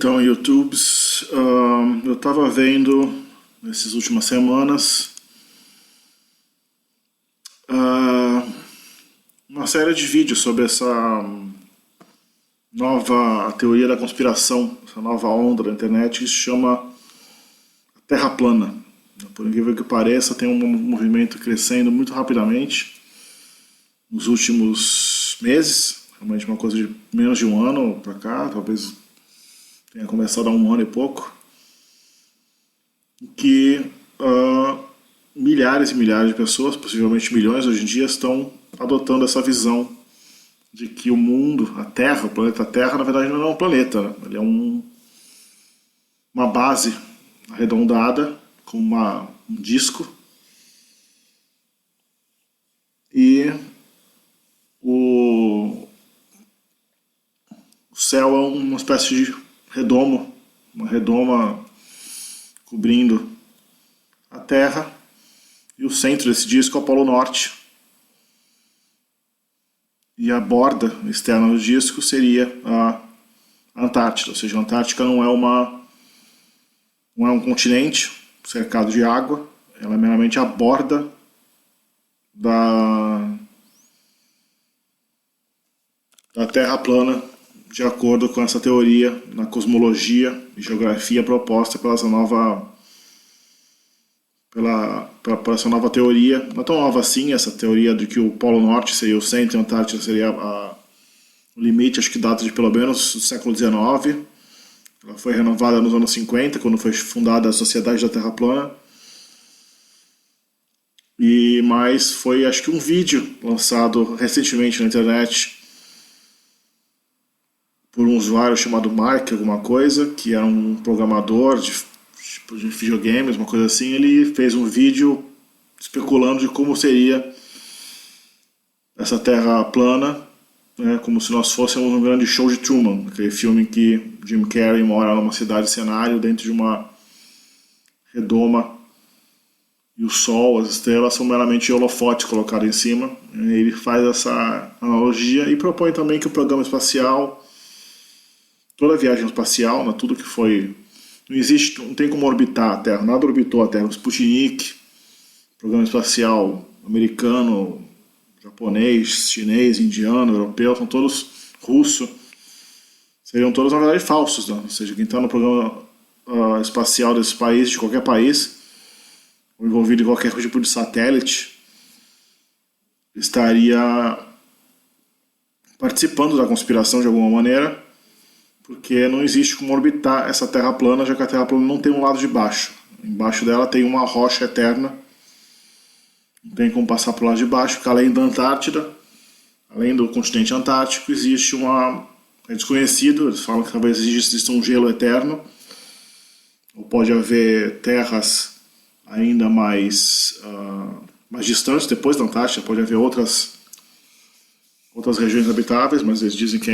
Então, YouTubes, eu estava vendo nessas últimas semanas uma série de vídeos sobre essa nova teoria da conspiração, essa nova onda da internet que se chama Terra plana. Por incrível que pareça, tem um movimento crescendo muito rapidamente nos últimos meses, realmente uma coisa de menos de um ano para cá, talvez tenha começado há um ano e pouco, que milhares e milhares de pessoas, possivelmente milhões hoje em dia, estão adotando essa visão de que o mundo, a Terra, o planeta Terra, na verdade não é um planeta, né? Ele é uma base arredondada com um disco, e o céu é uma espécie de redomo, uma redoma cobrindo a Terra, e o centro desse disco é o Polo Norte, e a borda externa do disco seria a Antártida. Ou seja, a Antártica não é um continente cercado de água, ela é meramente a borda da Terra plana, de acordo com essa teoria na cosmologia e geografia proposta pela essa nova teoria. Não é tão nova assim, essa teoria de que o Polo Norte seria o centro e a Antártida seria o limite, acho que data de pelo menos do século XIX. Ela foi renovada nos anos 50, quando foi fundada a Sociedade da Terra Plana. Mas foi, acho que, um vídeo lançado recentemente na internet por um usuário chamado Mark alguma coisa, que era um programador de videogames, uma coisa assim. Ele fez um vídeo especulando de como seria essa Terra plana, né, como se nós fôssemos um grande show de Truman, aquele filme em que Jim Carrey mora numa cidade cenário dentro de uma redoma, e o sol, as estrelas são meramente holofotes colocados em cima. Ele faz essa analogia e propõe também que o programa espacial, toda a viagem espacial, né, tudo que foi... Não tem como orbitar a Terra, nada orbitou a Terra. O Sputnik, programa espacial americano, japonês, chinês, indiano, europeu, são todos russo, seriam todos na verdade falsos, né? Ou seja, quem está no programa espacial desse país, de qualquer país, ou envolvido em qualquer tipo de satélite, estaria participando da conspiração de alguma maneira, porque não existe como orbitar essa Terra plana, já que a Terra plana não tem um lado de baixo. Embaixo dela tem uma rocha eterna, não tem como passar para o lado de baixo, porque além da Antártida, além do continente antártico, existe é desconhecido, eles falam que talvez exista um gelo eterno, ou pode haver terras ainda mais distantes, depois da Antártida, pode haver outras regiões habitáveis, mas eles dizem que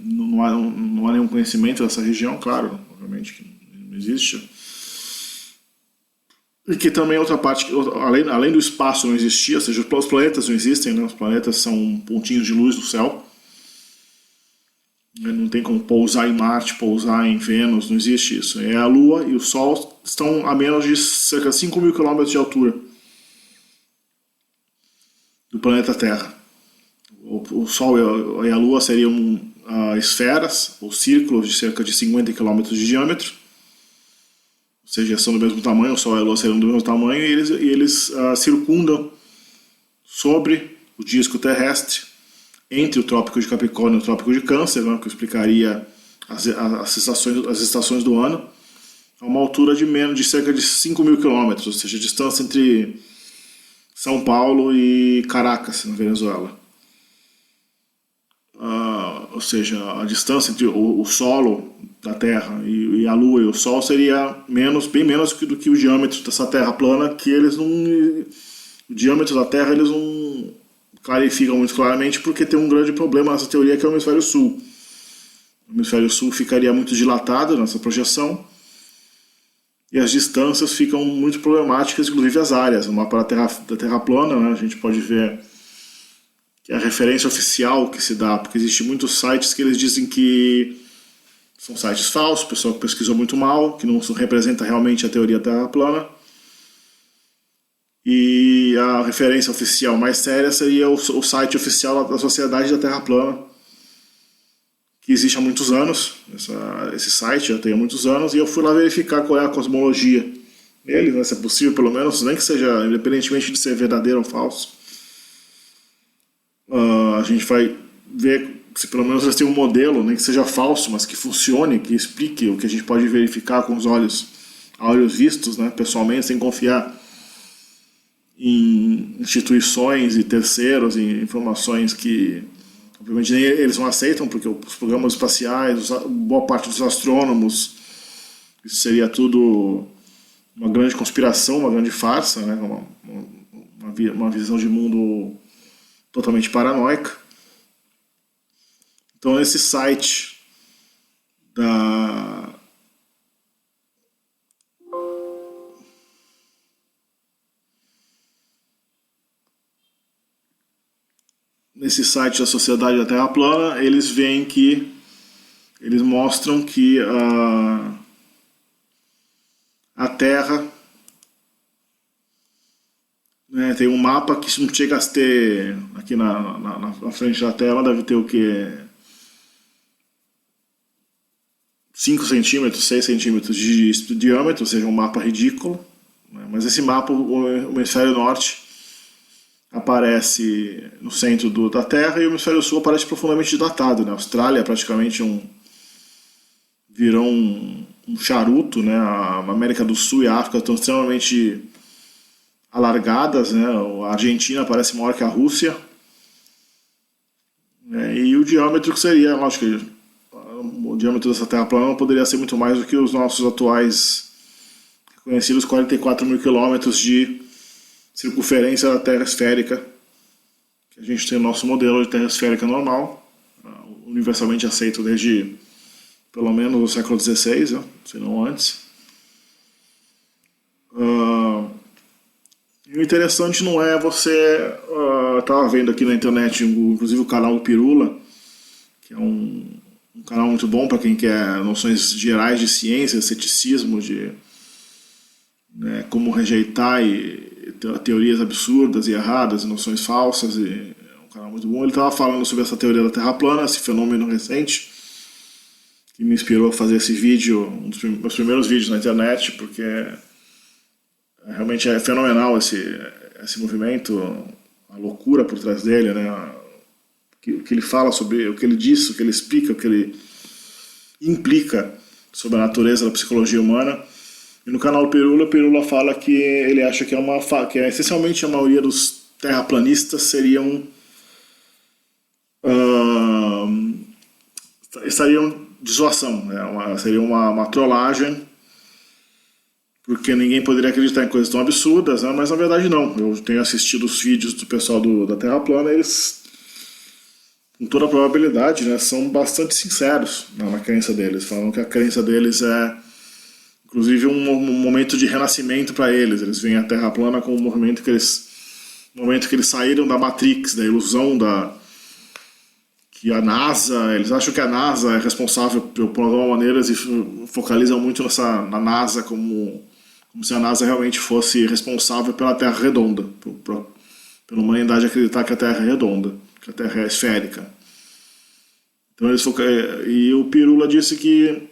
não há nenhum conhecimento dessa região, claro, obviamente que não existe. E que também outra parte, além do espaço não existir, ou seja, os planetas não existem, né? Os planetas são pontinhos de luz no céu. Não tem como pousar em Marte, pousar em Vênus, não existe isso. A Lua e o Sol estão a menos de cerca de 5.000 km de altura do planeta Terra. O Sol e a Lua seriam esferas, ou círculos de cerca de 50 km de diâmetro, ou seja, são do mesmo tamanho, o Sol e a Lua seriam do mesmo tamanho, e eles circundam sobre o disco terrestre, entre o Trópico de Capricórnio e o Trópico de Câncer, né, que explicaria as estações do ano, a uma altura de cerca de 5.000 km, ou seja, a distância entre São Paulo e Caracas, na Venezuela. Ou seja, a distância entre o solo da Terra e a Lua e o Sol seria bem menos do que o diâmetro dessa Terra plana, que o diâmetro da Terra eles não clarificam muito claramente, porque tem um grande problema nessa teoria, que é o hemisfério sul. O hemisfério sul ficaria muito dilatado nessa projeção, e as distâncias ficam muito problemáticas, inclusive as áreas. No mapa da Terra plana, né, a gente pode ver que é a referência oficial que se dá, porque existem muitos sites que eles dizem que São sites falsos, o pessoal que pesquisou muito mal, que não representa realmente a teoria da Terra plana. E a referência oficial mais séria seria o site oficial da Sociedade da Terra Plana, que existe há muitos anos. Esse site já tem há muitos anos, e eu fui lá verificar qual é a cosmologia nele, né, se é possível, pelo menos, nem que seja, independentemente de ser verdadeiro ou falso. A gente vai ver se pelo menos eles têm um modelo, nem que seja falso, mas que funcione, que explique o que a gente pode verificar com os olhos vistos, né, pessoalmente, sem confiar em instituições e terceiros, em informações que obviamente nem eles não aceitam, porque os programas espaciais, boa parte dos astrônomos, isso seria tudo uma grande conspiração, uma grande farsa, né, uma visão de mundo totalmente paranoica. Então esse site nesse site da Sociedade da Terra Plana, eles mostram que a Terra, né, tem um mapa que não chega a ter, aqui na frente da tela, deve ter o que? 5 centímetros, 6 centímetros de diâmetro, ou seja, um mapa ridículo, né? Mas esse mapa, o hemisfério norte aparece no centro da Terra e o hemisfério sul aparece profundamente datado, né? A Austrália é praticamente virou um charuto, né? A América do Sul e a África estão extremamente alargadas, né? A Argentina parece maior que a Rússia, né? E o diâmetro que seria, lógico que o diâmetro dessa Terra plana não poderia ser muito mais do que os nossos atuais conhecidos 44 mil quilômetros de circunferência da Terra esférica, que a gente tem o nosso modelo de Terra esférica normal, universalmente aceito desde pelo menos o século XVI, né? Se não antes. E o interessante não é você... estava vendo aqui na internet, inclusive o canal do Pirula, que é um canal muito bom para quem quer noções gerais de ciência, ceticismo, de né, como rejeitar teorias absurdas e erradas, noções falsas. E é um canal muito bom. Ele estava falando sobre essa teoria da Terra plana, esse fenômeno recente, que me inspirou a fazer esse vídeo, um dos meus primeiros vídeos na internet, porque realmente é fenomenal esse movimento, a loucura por trás dele, né? O que ele fala sobre, o que ele diz, o que ele explica, o que ele implica sobre a natureza da psicologia humana. E no canal Pirula fala que ele acha que que essencialmente a maioria dos terraplanistas estariam de zoação, né? Seria uma trollagem, porque ninguém poderia acreditar em coisas tão absurdas, né? Mas na verdade não. Eu tenho assistido os vídeos do pessoal da Terra plana, eles, com toda a probabilidade, né, são bastante sinceros na crença deles. Falam que a crença deles é, inclusive, um momento de renascimento para eles. Eles veem a Terra plana como um momento que eles saíram da Matrix, da ilusão que a NASA, eles acham que a NASA é responsável, por alguma maneira, eles focalizam muito na NASA como se a NASA realmente fosse responsável pela Terra redonda, pela humanidade acreditar que a Terra é redonda, que a Terra é esférica. Então e o Pirula disse que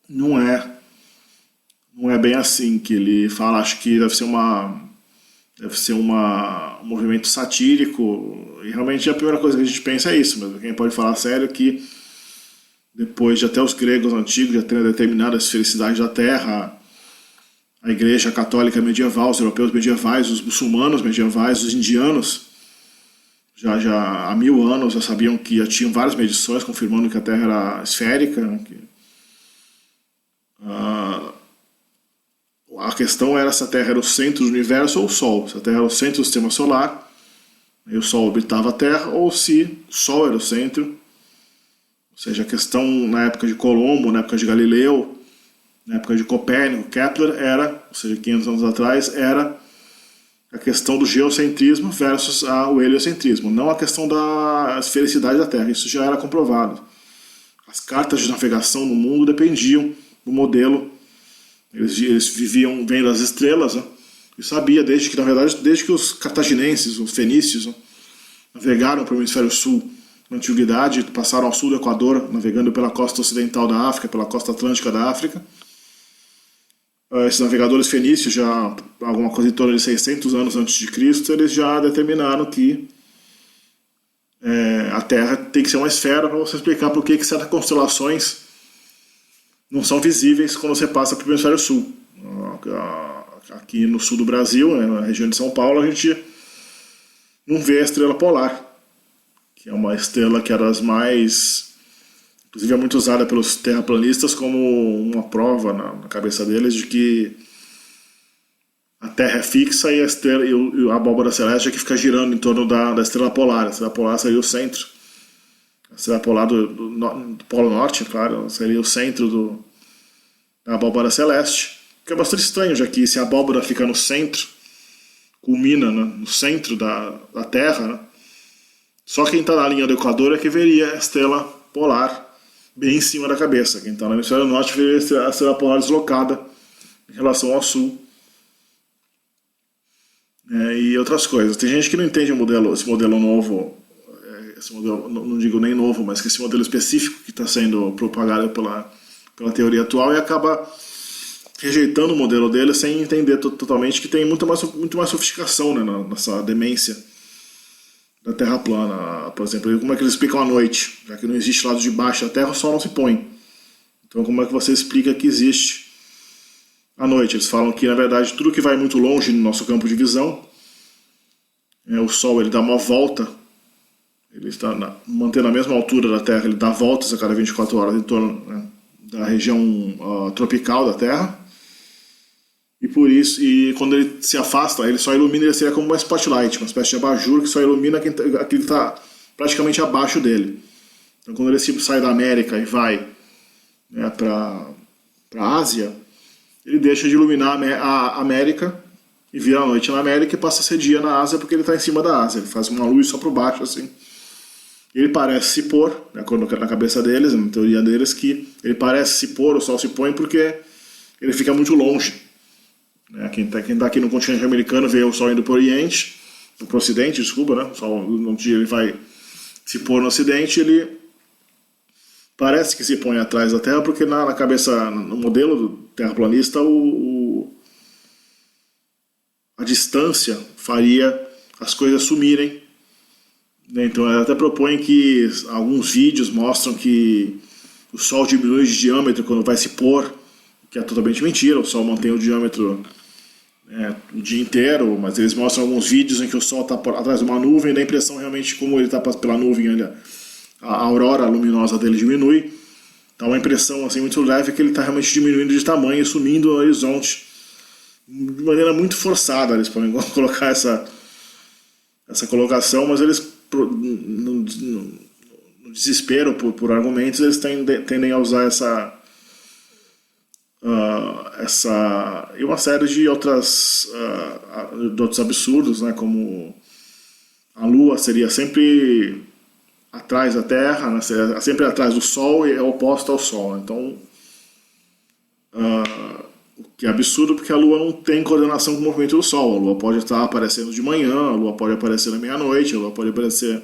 não é bem assim, que ele fala, acho que deve ser um movimento satírico, e realmente a primeira coisa que a gente pensa é isso, mas quem pode falar sério é que depois de até os gregos antigos já terem determinado a esfericidade da Terra, a Igreja Católica medieval, os europeus medievais, os muçulmanos medievais, os indianos, já há 1000 anos já sabiam que já tinham várias medições confirmando que a Terra era esférica, né, a questão era se a Terra era o centro do universo ou o Sol. Se a Terra era o centro do sistema solar, e o Sol orbitava a Terra, ou se o Sol era o centro. Ou seja, a questão na época de Colombo, na época de Galileu, na época de Copérnico, Kepler, ou seja, 500 anos atrás, era a questão do geocentrismo versus o heliocentrismo, não a questão da esfericidade da Terra. Isso já era comprovado. A as cartas de navegação no mundo dependiam do modelo. Eles viviam vendo as estrelas, né? E sabia desde que os cartaginenses, os fenícios, né, navegaram para o hemisfério sul na antiguidade, passaram ao sul do Equador, navegando pela costa ocidental da África, pela costa atlântica da África. Esses navegadores fenícios, já alguma coisa em torno de 600 anos antes de Cristo, eles já determinaram que a Terra tem que ser uma esfera, para você explicar por que certas constelações não são visíveis quando você passa para o hemisfério sul. Aqui no sul do Brasil, na região de São Paulo, a gente não vê a estrela polar, que é uma estrela que era das mais... Inclusive é muito usada pelos terraplanistas como uma prova na cabeça deles de que a Terra é fixa e a abóbora celeste é que fica girando em torno da estrela polar. A estrela polar seria o centro. A estrela polar do Polo Norte, claro, seria o centro da abóbora celeste. Que é bastante estranho, já que se a abóbora fica no centro, culmina, né, no centro da Terra, né, só quem está na linha do Equador é que veria a estrela polar bem em cima da cabeça. Quem está no hemisfério norte veria a estrela polar deslocada em relação ao sul. E outras coisas. Tem gente que não entende esse modelo novo, não digo nem novo, mas que esse modelo específico que está sendo propagado pela teoria atual e acaba rejeitando o modelo dele sem entender totalmente que tem muito mais sofisticação, né, nessa demência da Terra plana. Por exemplo, como é que eles explicam a noite? Já que não existe lado de baixo da Terra, o Sol não se põe. Então como é que você explica que existe a noite? Eles falam que, na verdade, tudo que vai muito longe no nosso campo de visão, o Sol ele dá uma volta, ele está mantendo a mesma altura da Terra, ele dá voltas a cada 24 horas em torno, né, da região tropical da Terra. E por isso, quando ele se afasta, ele só ilumina, ele seria como uma spotlight, uma espécie de abajur que só ilumina aquele que está praticamente abaixo dele. Então quando ele sai da América e vai, né, para a Ásia, ele deixa de iluminar a América e vira a noite na América e passa a ser dia na Ásia porque ele está em cima da Ásia. Ele faz uma luz só por baixo, assim. Ele parece se pôr, né, na cabeça deles, na teoria deles, que ele parece se pôr, o Sol se põe porque ele fica muito longe. Quem tá aqui no continente americano vê o Sol indo para o Oriente, para o Ocidente, desculpa, né? O Sol, um dia ele vai se pôr no Ocidente, ele parece que se põe atrás da Terra, porque na cabeça, no modelo do terraplanista, a distância faria as coisas sumirem. Então ela até propõe que alguns vídeos mostram que o Sol diminui de diâmetro quando vai se pôr, que é totalmente mentira. O Sol mantém o diâmetro o dia inteiro, mas eles mostram alguns vídeos em que o Sol está atrás de uma nuvem e dá a impressão realmente como ele está pela nuvem, a aurora luminosa dele diminui. Dá uma impressão assim, muito leve que ele está realmente diminuindo de tamanho e sumindo no horizonte de maneira muito forçada. Eles podem colocar essa colocação, mas eles no desespero por argumentos, eles tendem a usar essa e uma série de outros absurdos, né, como a Lua seria sempre atrás da Terra, né, sempre atrás do Sol e é oposta ao Sol. Então, o que é absurdo porque a Lua não tem coordenação com o movimento do Sol. A Lua pode estar aparecendo de manhã, a Lua pode aparecer na meia-noite, a Lua pode aparecer...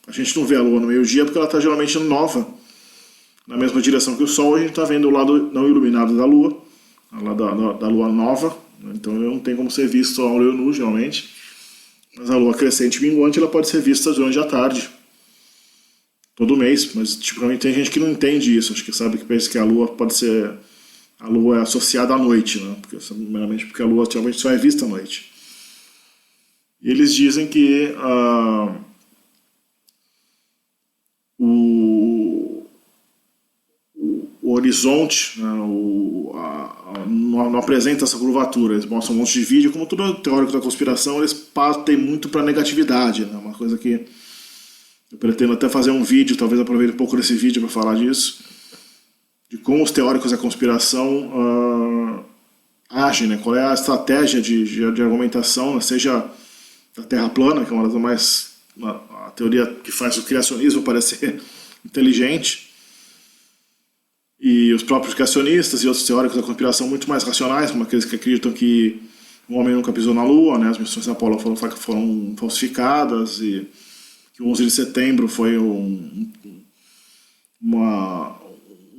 A gente não vê a Lua no meio-dia porque ela está geralmente nova, na mesma direção que o Sol. A gente está vendo o lado não iluminado da Lua, da Lua nova, então ele não tem como ser visto ao olho nu, geralmente. Mas a Lua crescente e minguante ela pode ser vista durante a tarde, todo mês, mas tipicamente tem gente que não entende isso, acho que sabe que pensa que a Lua é associada à noite, né? Primeiramente porque a Lua geralmente só é vista à noite. E eles dizem que o horizonte, né, não apresenta essa curvatura. Eles mostram um monte de vídeo, como todo teórico da conspiração, eles partem muito para a negatividade, né, uma coisa que eu pretendo até fazer um vídeo, talvez aproveite um pouco desse vídeo para falar disso, de como os teóricos da conspiração agem, né, qual é a estratégia de argumentação, né, seja da Terra plana, que é uma das mais... a teoria que faz o criacionismo parecer inteligente, E os próprios criacionistas e outros teóricos da conspiração muito mais racionais, como aqueles que acreditam que o homem nunca pisou na Lua, né, as missões da Apollo foram falsificadas, e que o 11 de setembro foi um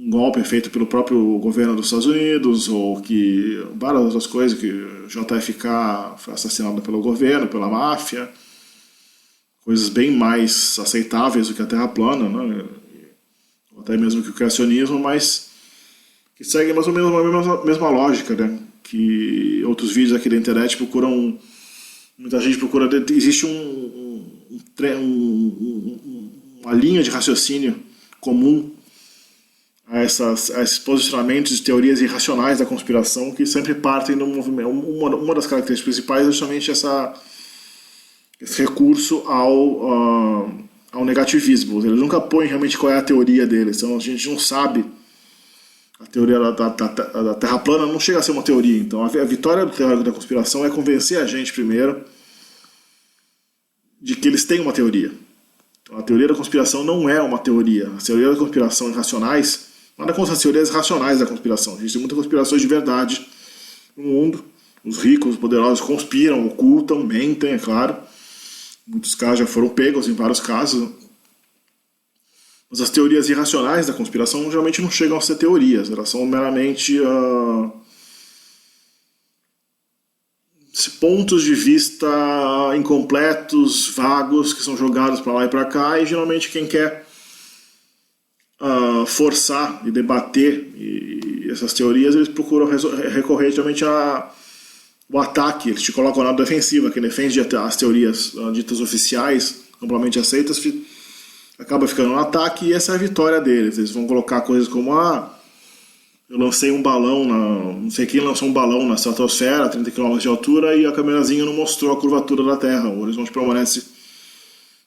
golpe feito pelo próprio governo dos Estados Unidos, ou que várias outras coisas, que o JFK foi assassinado pelo governo, pela máfia, coisas bem mais aceitáveis do que a Terra plana, né, ou até mesmo que o criacionismo, mas que seguem mais ou menos a mesma lógica, né, que outros vídeos aqui da internet procuram, muita gente procura, existe uma linha de raciocínio comum a esses posicionamentos de teorias irracionais da conspiração, que sempre partem do movimento. Uma das características principais é justamente esse recurso ao negativismo. Eles nunca põem realmente qual é a teoria deles, então a gente não sabe. A teoria da Terra plana não chega a ser uma teoria, então a vitória do teórico da conspiração é convencer a gente primeiro de que eles têm uma teoria. Então, a teoria da conspiração não é uma teoria. As teorias da conspiração irracionais, nada contra as teorias racionais da conspiração. Existem muitas conspirações de verdade no mundo. Os ricos, os poderosos conspiram, ocultam, mentem, é claro. Muitos casos já foram pegos, em vários casos. Mas as teorias irracionais da conspiração geralmente não chegam a ser teorias. Elas são meramente pontos de vista incompletos, vagos, que são jogados para lá e para cá, e geralmente quem quer forçar e debater essas teorias, eles procuram recorrer geralmente ao ataque. Eles te colocam na defensiva. Quem defende as teorias ditas oficiais, amplamente aceitas, acaba ficando no ataque, e essa é a vitória deles. Eles vão colocar coisas como eu lancei um balão, não sei quem lançou um balão na estratosfera a 30 km de altura, e a câmerazinha não mostrou a curvatura da Terra. O horizonte permanece.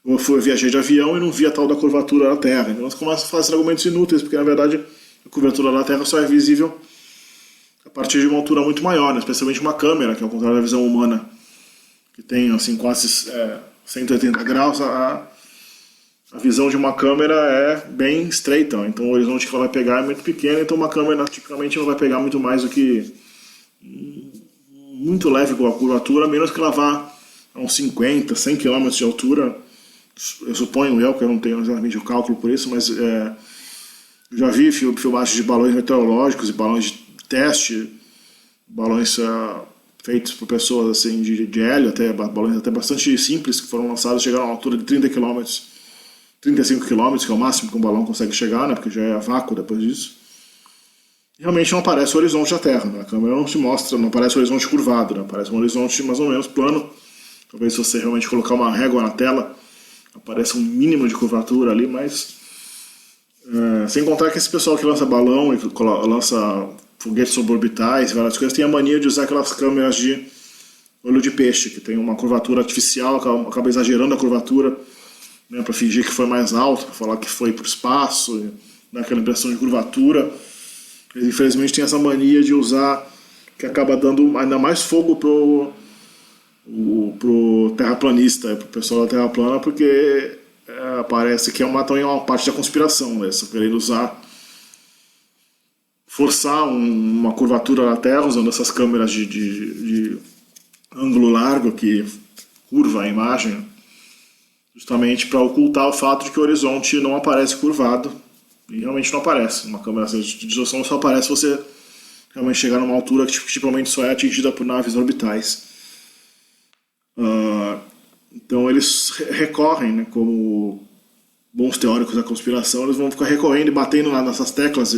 Eu viajei de avião e não vi a tal da curvatura da Terra. Então eles começam a fazer argumentos inúteis, porque na verdade a curvatura da Terra só é visível a partir de uma altura muito maior, né? Especialmente uma câmera, que ao contrário da visão humana, que tem assim, quase 180 graus, a visão de uma câmera é bem estreita, então o horizonte que ela vai pegar é muito pequeno, então uma câmera tipicamente não vai pegar muito mais do que muito leve com a curvatura, menos que ela vá a uns 50, 100 km de altura. Eu suponho que eu não tenho exatamente o cálculo por isso, mas eu já vi filmagens de balões meteorológicos e balões de teste, balões feitos por pessoas assim, de hélio, até balões até bastante simples, que foram lançados, chegaram a uma altura de 30 km, 35 km, que é o máximo que um balão consegue chegar, né, porque já é vácuo depois disso. E realmente não aparece o horizonte da Terra, né? A câmera não se mostra, não aparece o horizonte curvado, né? Aparece um horizonte mais ou menos plano. Talvez se você realmente colocar uma régua na tela, apareça um mínimo de curvatura ali, mas sem contar que esse pessoal que lança balão e lança foguetes suborbitais, várias coisas, tem a mania de usar aquelas câmeras de olho de peixe, que tem uma curvatura artificial, acaba exagerando a curvatura, né, para fingir que foi mais alto, para falar que foi para o espaço, dar aquela impressão de curvatura. Eles, infelizmente, tem essa mania de usar, que acaba dando ainda mais fogo pro terraplanista, pro pessoal da Terra plana, porque parece que também é uma parte da conspiração, né? Só querendo forçar uma curvatura da Terra usando essas câmeras de ângulo largo que curva a imagem, justamente para ocultar o fato de que o horizonte não aparece curvado, e realmente não aparece. Uma câmera de distorção só aparece se você realmente chegar numa altura que tipicamente só é atingida por naves orbitais. Então eles recorrem, né, como bons teóricos da conspiração, eles vão ficar recorrendo e batendo nessas teclas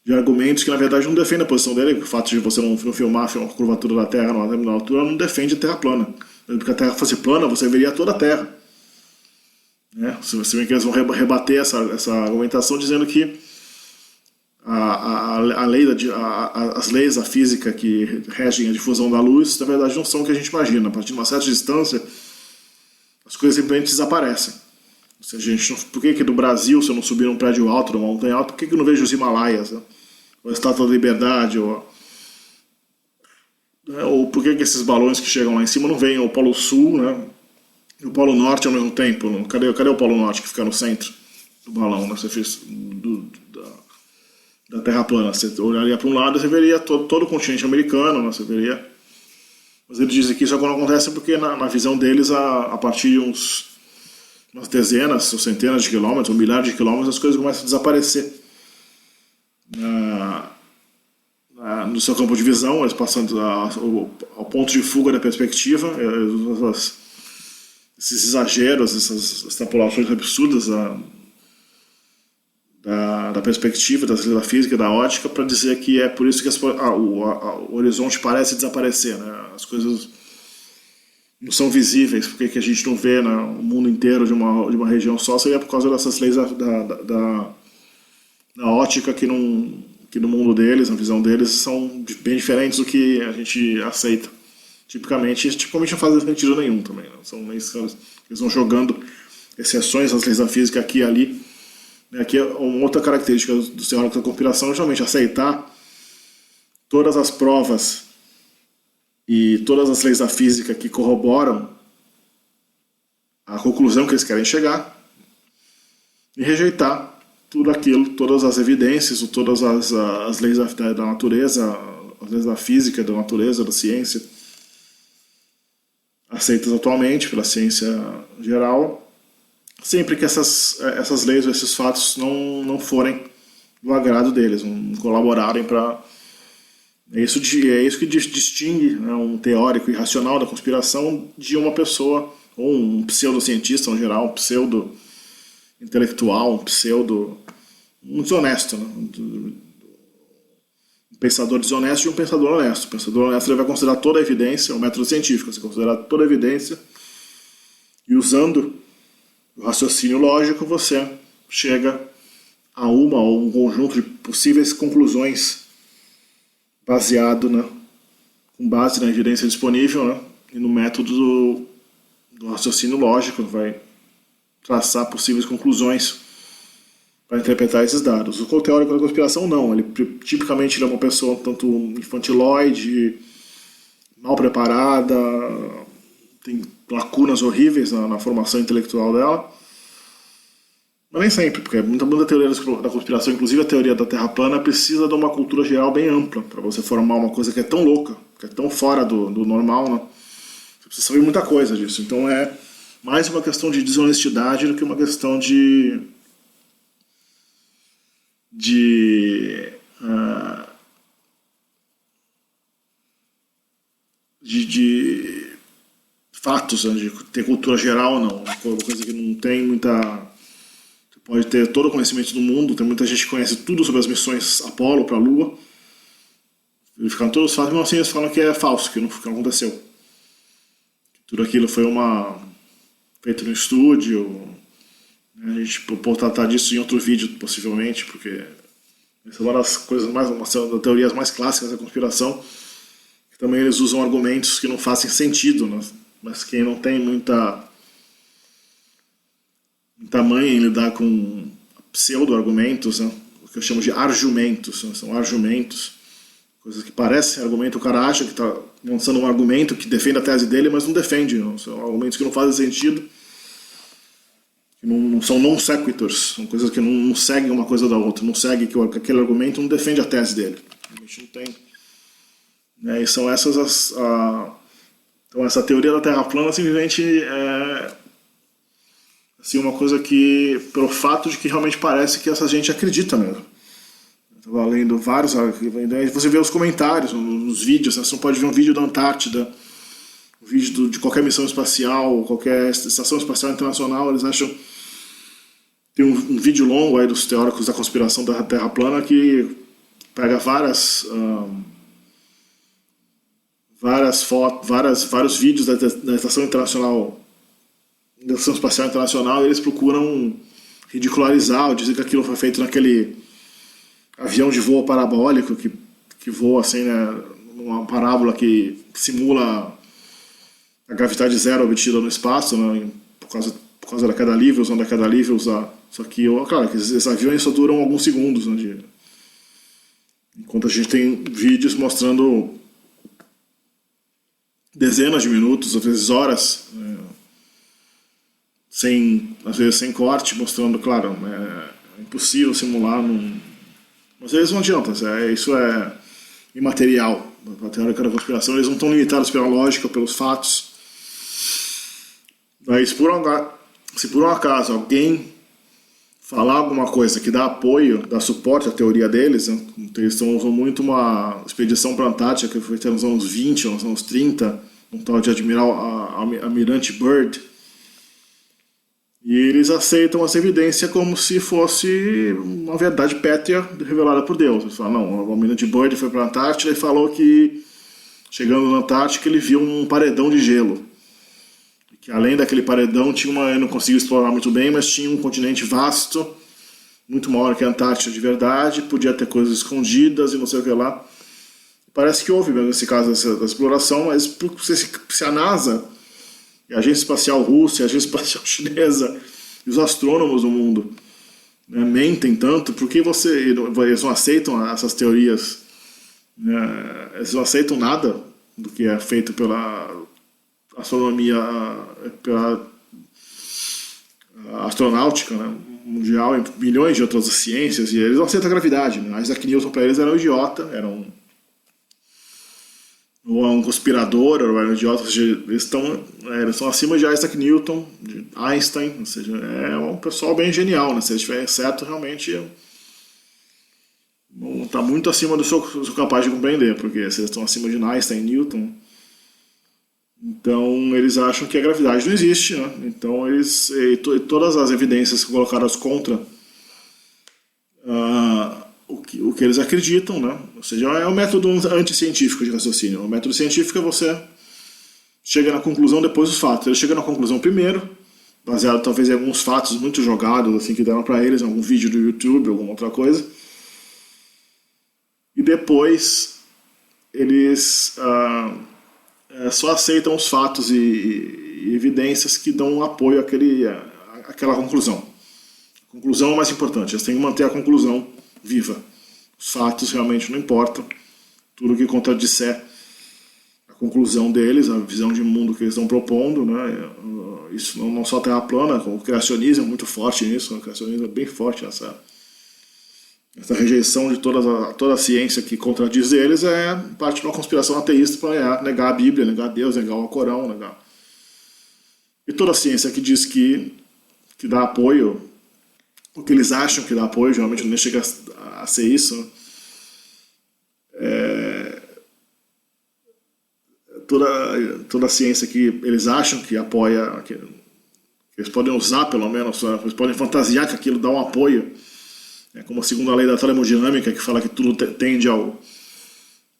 de argumentos que na verdade não defendem a posição dele. O fato de você não filmar a curvatura da Terra na altura não defende a Terra plana. Porque a Terra fosse plana, você veria toda a Terra. Se você vê que eles vão rebater essa argumentação dizendo que as leis da física que regem a difusão da luz, na verdade, não são o que a gente imagina. A partir de uma certa distância, as coisas simplesmente desaparecem. Se a gente por que no Brasil, se eu não subir num prédio alto, numa montanha alta, por que eu não vejo os Himalaias, né? Ou a Estátua da Liberdade, ou por que esses balões que chegam lá em cima não veem o Polo Sul, né, e o Polo Norte ao mesmo tempo? Cadê o Polo Norte que fica no centro do balão? Né? Você fez da Terra plana. Você olharia para um lado, você veria todo o continente americano, né? Você veria... Mas eles dizem que isso não acontece porque, na visão deles, a partir de umas dezenas ou centenas de quilômetros, ou milhares de quilômetros, as coisas começam a desaparecer no seu campo de visão, eles passando ao ponto de fuga da perspectiva, esses exageros, essas extrapolações absurdas da perspectiva, da física, da ótica, para dizer que é por isso que o horizonte parece desaparecer, né? As coisas não são visíveis, porque que a gente não vê, né, o mundo inteiro de uma região só, seria por causa dessas leis da ótica que no mundo deles, na visão deles, são bem diferentes do que a gente aceita. Tipicamente não faz sentido nenhum também. Né? Eles vão jogando exceções às leis da física aqui e ali. Aqui é uma outra característica do teórico da conspiração, justamente aceitar todas as provas e todas as leis da física que corroboram a conclusão que eles querem chegar e rejeitar tudo aquilo, todas as evidências, ou todas as leis da natureza, as leis da física, da natureza, da ciência, aceitas atualmente pela ciência geral, sempre que essas leis ou esses fatos não forem do agrado deles, não colaborarem para... É isso que distingue, né, um teórico irracional da conspiração de uma pessoa, ou um pseudocientista, no geral, um pseudo-intelectual, um desonesto, né? Um pensador desonesto e um pensador honesto. O pensador honesto ele vai considerar toda a evidência, o método científico, você considerar toda a evidência, e usando o raciocínio lógico, você chega a uma ou um conjunto de possíveis conclusões baseado, né, com base na evidência disponível, né, e no método do raciocínio lógico, vai traçar possíveis conclusões para interpretar esses dados. O teórico da conspiração não, tipicamente ele é uma pessoa tanto infantiloide, mal preparada, tem lacunas horríveis na formação intelectual dela, mas nem sempre, porque muita teoria da conspiração, inclusive a teoria da Terra plana, precisa de uma cultura geral bem ampla para você formar uma coisa que é tão louca, que é tão fora do normal, né? Você precisa saber muita coisa disso. Então é mais uma questão de desonestidade do que uma questão de fatos, né, de ter cultura geral, não. Uma coisa que não tem muita... Você pode ter todo o conhecimento do mundo, tem muita gente que conhece tudo sobre as missões Apollo para a Lua, verificando todos os fatos, mas assim eles falam que é falso, que não aconteceu. Tudo aquilo foi feito no estúdio. A gente pode tratar disso em outro vídeo, possivelmente, porque essa é uma das coisas uma das teorias mais clássicas da conspiração, que também eles usam argumentos que não fazem sentido, né? Mas quem não tem muita manha em lidar com pseudo-argumentos, né? O que eu chamo de argumentos, né? São argumentos, coisas que parecem argumento, o cara acha que está lançando um argumento que defende a tese dele, mas não defende, não. São argumentos que não fazem sentido, que não são non sequiturs, são coisas que não seguem uma coisa da outra, não segue que aquele argumento não defende a tese dele. A gente não tem... E são essas então essa teoria da Terra plana simplesmente é assim, uma coisa que, pelo fato de que realmente parece que essa gente acredita mesmo. Eu estava lendo vários, você vê os comentários nos vídeos, né? Você não pode ver um vídeo da Antártida, um vídeo de qualquer missão espacial, qualquer estação espacial internacional, eles acham... Tem um vídeo longo aí dos teóricos da conspiração da Terra plana que pega vários vídeos da estação internacional, da estação espacial internacional, e eles procuram ridicularizar, ou dizer que aquilo foi feito naquele avião de voo parabólico que voa assim, né, numa parábola que simula a gravidade zero obtida no espaço, né, por causa da queda livre, usando a queda livre, só que, claro, que esses aviões só duram alguns segundos, né, enquanto a gente tem vídeos mostrando dezenas de minutos, às vezes horas, às vezes sem corte, mostrando, claro, é impossível simular Mas eles não adiantam, isso é imaterial. A teórica da conspiração, eles não estão limitados pela lógica, pelos fatos. Aí, se por um acaso alguém falar alguma coisa que dá apoio, dá suporte à teoria deles, né? Eles usam muito uma expedição para a Antártica, que foi feita nos anos 20, nos anos 30, um tal de Admiral Almirante Byrd, e eles aceitam essa evidência como se fosse uma verdade pétrea revelada por Deus. Eles falam, não, o Almirante Byrd foi para a Antártida e falou que, chegando na Antártica, ele viu um paredão de gelo. Que além daquele paredão, eu não consigo explorar muito bem, mas tinha um continente vasto, muito maior que a Antártida de verdade, podia ter coisas escondidas e não sei o que lá. Parece que houve mesmo esse caso da exploração, mas se a NASA, a Agência Espacial Russa, a Agência Espacial Chinesa e os astrônomos do mundo, né, mentem tanto, por que eles não aceitam essas teorias? Né, eles não aceitam nada do que é feito pela astronomia, pela astronáutica, né, mundial, e milhões de outras ciências, e eles não aceitam a gravidade. Né? Isaac Newton para eles era um idiota, era um conspirador, era um idiota, ou seja, eles estão acima de Isaac Newton, de Einstein, ou seja, é um pessoal bem genial, né? Se eles estiverem certo, realmente está muito acima do que eu capaz de compreender, porque se eles estão acima de Einstein e Newton, então eles acham que a gravidade não existe, né? Então todas as evidências colocadas contra o que eles acreditam, né? Ou seja, é um método anticientífico de raciocínio. O método científico é você chega na conclusão depois dos fatos. Eles chegam na conclusão primeiro, baseado talvez em alguns fatos muito jogados assim que deram para eles, em algum vídeo do YouTube, alguma outra coisa. E depois eles só aceitam os fatos e evidências que dão apoio àquela conclusão. A conclusão é o mais importante, eles têm que manter a conclusão viva. Os fatos realmente não importam. Tudo que contradisser a conclusão deles, a visão de mundo que eles estão propondo, né? Isso não só Terra plana, o criacionismo é muito forte nisso, o criacionismo é bem forte essa rejeição de toda a ciência que contradiz eles é parte de uma conspiração ateísta para negar a Bíblia, negar Deus, negar o Corão, negar. E toda a ciência que diz que dá apoio, o que eles acham que dá apoio, geralmente não chega a ser isso, né? Toda a ciência que eles acham que apoia, que eles podem usar pelo menos, eles podem fantasiar que aquilo dá um apoio, como a segunda lei da termodinâmica, que fala que tudo tende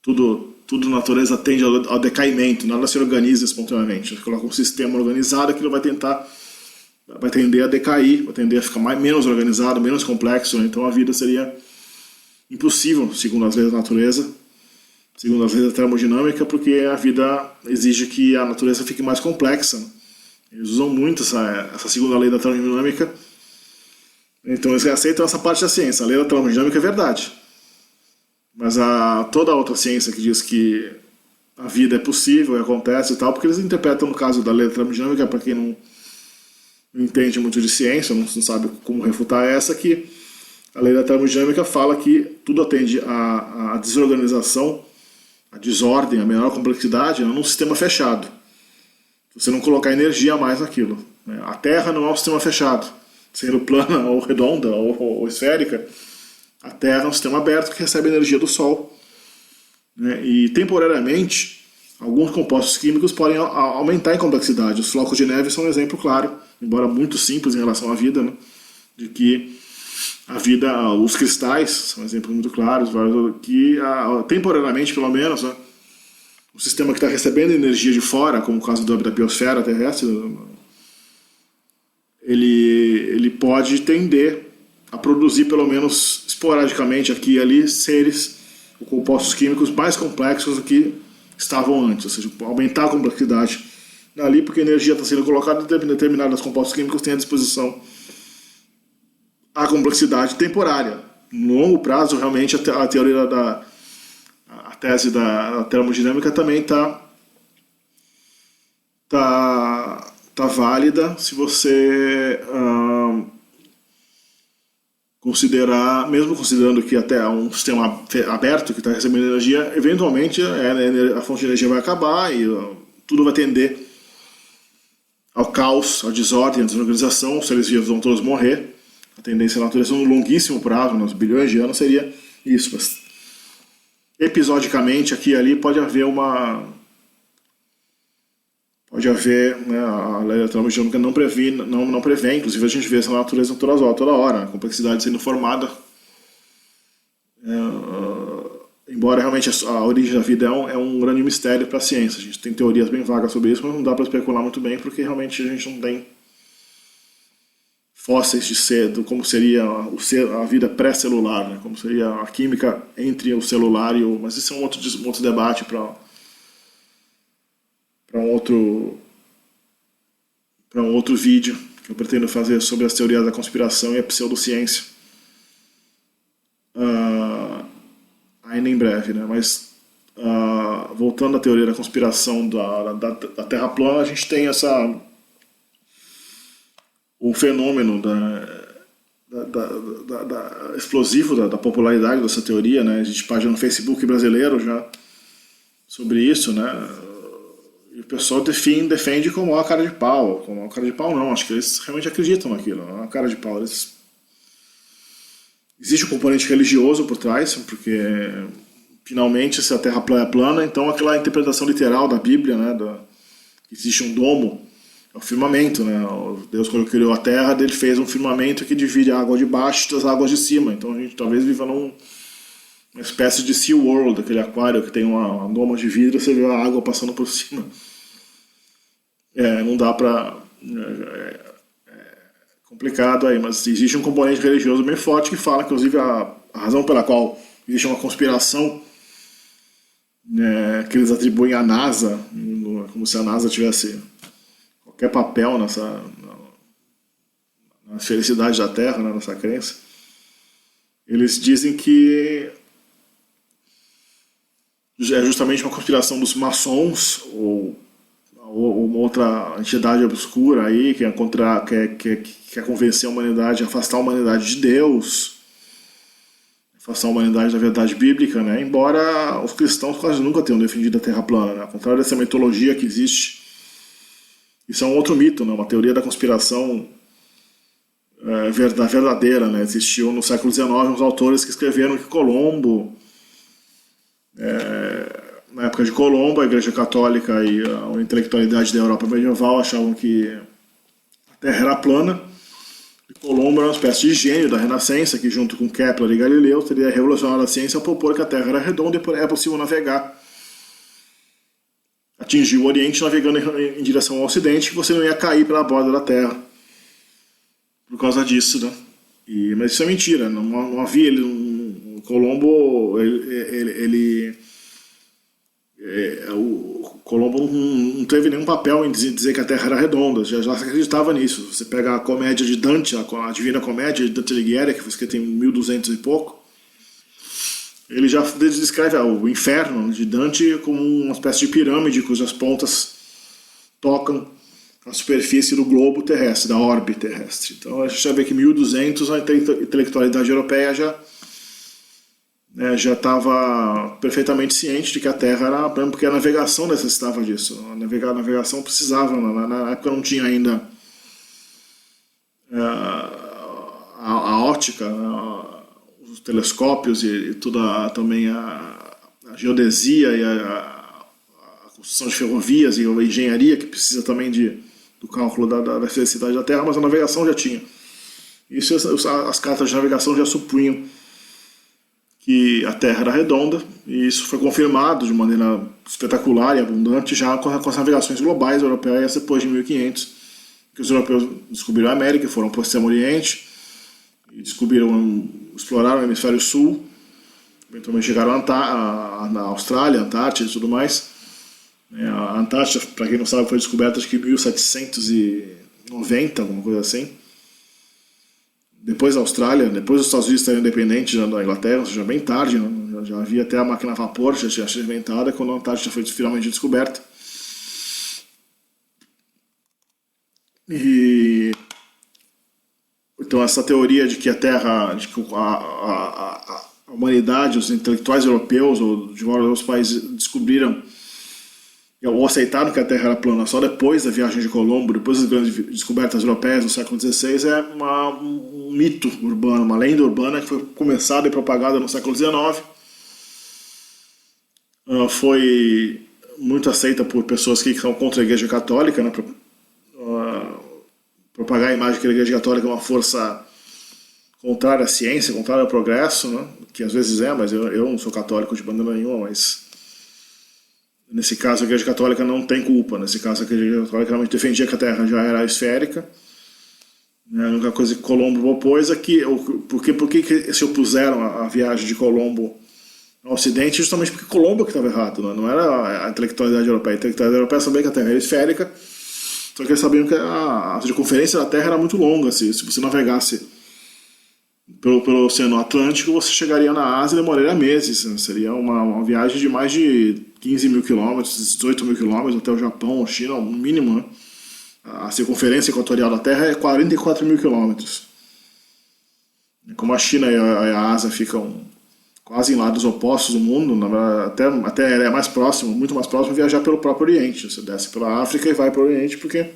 tudo na natureza tende ao decaimento, nada se organiza espontaneamente. Você coloca um sistema organizado, aquilo vai tender a decair, vai tender a ficar menos organizado, menos complexo, né? Então a vida seria impossível, segundo as leis da natureza, segundo as leis da termodinâmica, porque a vida exige que a natureza fique mais complexa. Eles usam muito essa segunda lei da termodinâmica. Então eles aceitam essa parte da ciência. A lei da termodinâmica é verdade. Mas toda a outra ciência que diz que a vida é possível e acontece e tal, porque eles interpretam no caso da lei da termodinâmica, para quem não entende muito de ciência, não sabe como refutar essa, que a lei da termodinâmica fala que tudo atende à desorganização, à desordem, à menor complexidade, num sistema fechado. Se você não colocar energia a mais naquilo. A Terra não é um sistema fechado. Sendo plana ou redonda ou esférica, a Terra é um sistema aberto que recebe energia do Sol. Né? E temporariamente, alguns compostos químicos podem aumentar em complexidade. Os flocos de neve são um exemplo claro, embora muito simples em relação à vida, né? De que a vida, os cristais são exemplos muito claros, que temporariamente, pelo menos, né, o sistema que está recebendo energia de fora, como o caso da biosfera terrestre, ele pode tender a produzir, pelo menos esporadicamente aqui e ali, seres ou compostos químicos mais complexos do que estavam antes, ou seja, aumentar a complexidade ali, porque a energia está sendo colocada em determinados compostos químicos têm à disposição a complexidade temporária. No longo prazo, realmente, a teoria a tese da termodinâmica também está válida se você considerar, mesmo considerando que até um sistema aberto que está recebendo energia, eventualmente a fonte de energia vai acabar e tudo vai tender ao caos, à desordem, à desorganização, os seres vivos vão todos morrer. A tendência da natureza no longuíssimo prazo, nos bilhões de anos, seria isso. Mas, episodicamente, aqui e ali, pode haver né, a lei da termodinâmica não prevê, inclusive a gente vê essa natureza toda hora, a complexidade sendo formada. Embora realmente a origem da vida é um grande mistério para a ciência. A gente tem teorias bem vagas sobre isso, mas não dá para especular muito bem, porque realmente a gente não tem fósseis de como seria a vida pré-celular, né? Como seria a química entre o celular e o... Mas isso é um outro debate para um outro vídeo que eu pretendo fazer sobre as teorias da conspiração e a pseudociência. Ainda em breve, né? Mas voltando à teoria da conspiração da Terra plana, a gente tem o fenômeno explosivo da popularidade dessa teoria, né? A gente página no Facebook brasileiro já sobre isso, né? E o pessoal defende como uma cara de pau. Como uma cara de pau não, acho que eles realmente acreditam naquilo, não é uma cara de pau. Existe um componente religioso por trás, porque finalmente se a Terra é plana, então aquela interpretação literal da Bíblia, né? Existe um domo, é o firmamento, né? Deus, quando criou a Terra, ele fez um firmamento que divide a água de baixo das águas de cima. Então a gente talvez viva uma espécie de Sea World, aquele aquário que tem uma doma de vidro e você vê a água passando por cima. Não dá pra... complicado aí, mas existe um componente religioso bem forte que fala, inclusive, a razão pela qual existe uma conspiração que eles atribuem à NASA, como se a NASA tivesse qualquer papel na felicidade da Terra, né, nessa crença. Eles dizem que é justamente uma conspiração dos maçons ou uma outra entidade obscura aí que quer convencer a humanidade, afastar a humanidade de Deus, afastar a humanidade da verdade bíblica, né? Embora os cristãos quase nunca tenham defendido a Terra plana, né? Ao contrário dessa mitologia que existe. Isso é um outro mito, né? Uma teoria da conspiração verdadeira, né? Existiu no século XIX uns autores que escreveram que Colombo, na época de Colombo, a Igreja Católica e a intelectualidade da Europa medieval achavam que a Terra era plana, e Colombo era uma espécie de gênio da Renascença, que junto com Kepler e Galileu teria revolucionado a ciência ao propor que a Terra era redonda e é possível navegar, atingir o Oriente navegando em direção ao Ocidente, que você não ia cair pela borda da Terra por causa disso, né? Mas isso é mentira, não havia o Colombo, o Colombo não teve nenhum papel em dizer que a Terra era redonda, já se acreditava nisso. Você pega a comédia de Dante, a Divina Comédia de Dante Alighieri, que foi escrita em 1200 e pouco, ele já descreve o inferno de Dante como uma espécie de pirâmide cujas pontas tocam a superfície do globo terrestre, da órbita terrestre. Então a gente já vê que em 1200 a intelectualidade europeia já estava perfeitamente ciente de que a Terra era plana, porque a navegação necessitava disso. A navegação precisava, na época não tinha ainda a ótica, os telescópios e toda também a geodesia e a construção de ferrovias e a engenharia que precisa também do cálculo da felicidade da Terra, mas a navegação já tinha. Isso as cartas de navegação já supunham que a Terra era redonda, e isso foi confirmado de maneira espetacular e abundante já com as navegações globais europeias depois de 1500, que os europeus descobriram a América, foram para o Extremo Oriente, e exploraram o Hemisfério Sul, eventualmente chegaram na Austrália, Antártida e tudo mais. A Antártida, para quem não sabe, foi descoberta acho que em 1790, alguma coisa assim. Depois da Austrália, depois dos Estados Unidos estarem independentes da Inglaterra, ou seja, bem tarde, né? Já havia até a máquina a vapor, já tinha sido inventada quando a Antártida foi finalmente descoberta. Então essa teoria de que a Terra, de que a humanidade, os intelectuais europeus ou de vários outros países descobriram ou aceitaram que a Terra era plana só depois da viagem de Colombo, depois das grandes descobertas europeias no século XVI, é um mito urbano, uma lenda urbana que foi começada e propagada no século XIX. Foi muito aceita por pessoas que são contra a Igreja Católica, né, propagar a imagem que a Igreja Católica é uma força contrária à ciência, contrária ao progresso, né, que às vezes é, mas eu não sou católico de maneira nenhuma, mas nesse caso a Igreja Católica não tem culpa. Nesse caso a Igreja Católica realmente defendia que a Terra já era esférica. A única coisa que Colombo opôs é que por que se opuseram à viagem de Colombo ao Ocidente? Justamente porque Colombo que estava errado, não era a intelectualidade europeia. A intelectualidade europeia sabia que a Terra era esférica, só que eles sabiam que a circunferência da Terra era muito longa. Se você navegasse pelo Oceano Atlântico, você chegaria na Ásia e demoraria meses. Seria uma viagem de mais de 15 mil quilômetros, 18 mil quilômetros até o Japão ou China, no mínimo, né? A circunferência equatorial da Terra é 44 mil quilômetros. Como a China e a Ásia ficam quase em lados opostos do mundo, até é mais próximo, muito mais próximo, viajar pelo próprio Oriente. Você desce pela África e vai para o Oriente, porque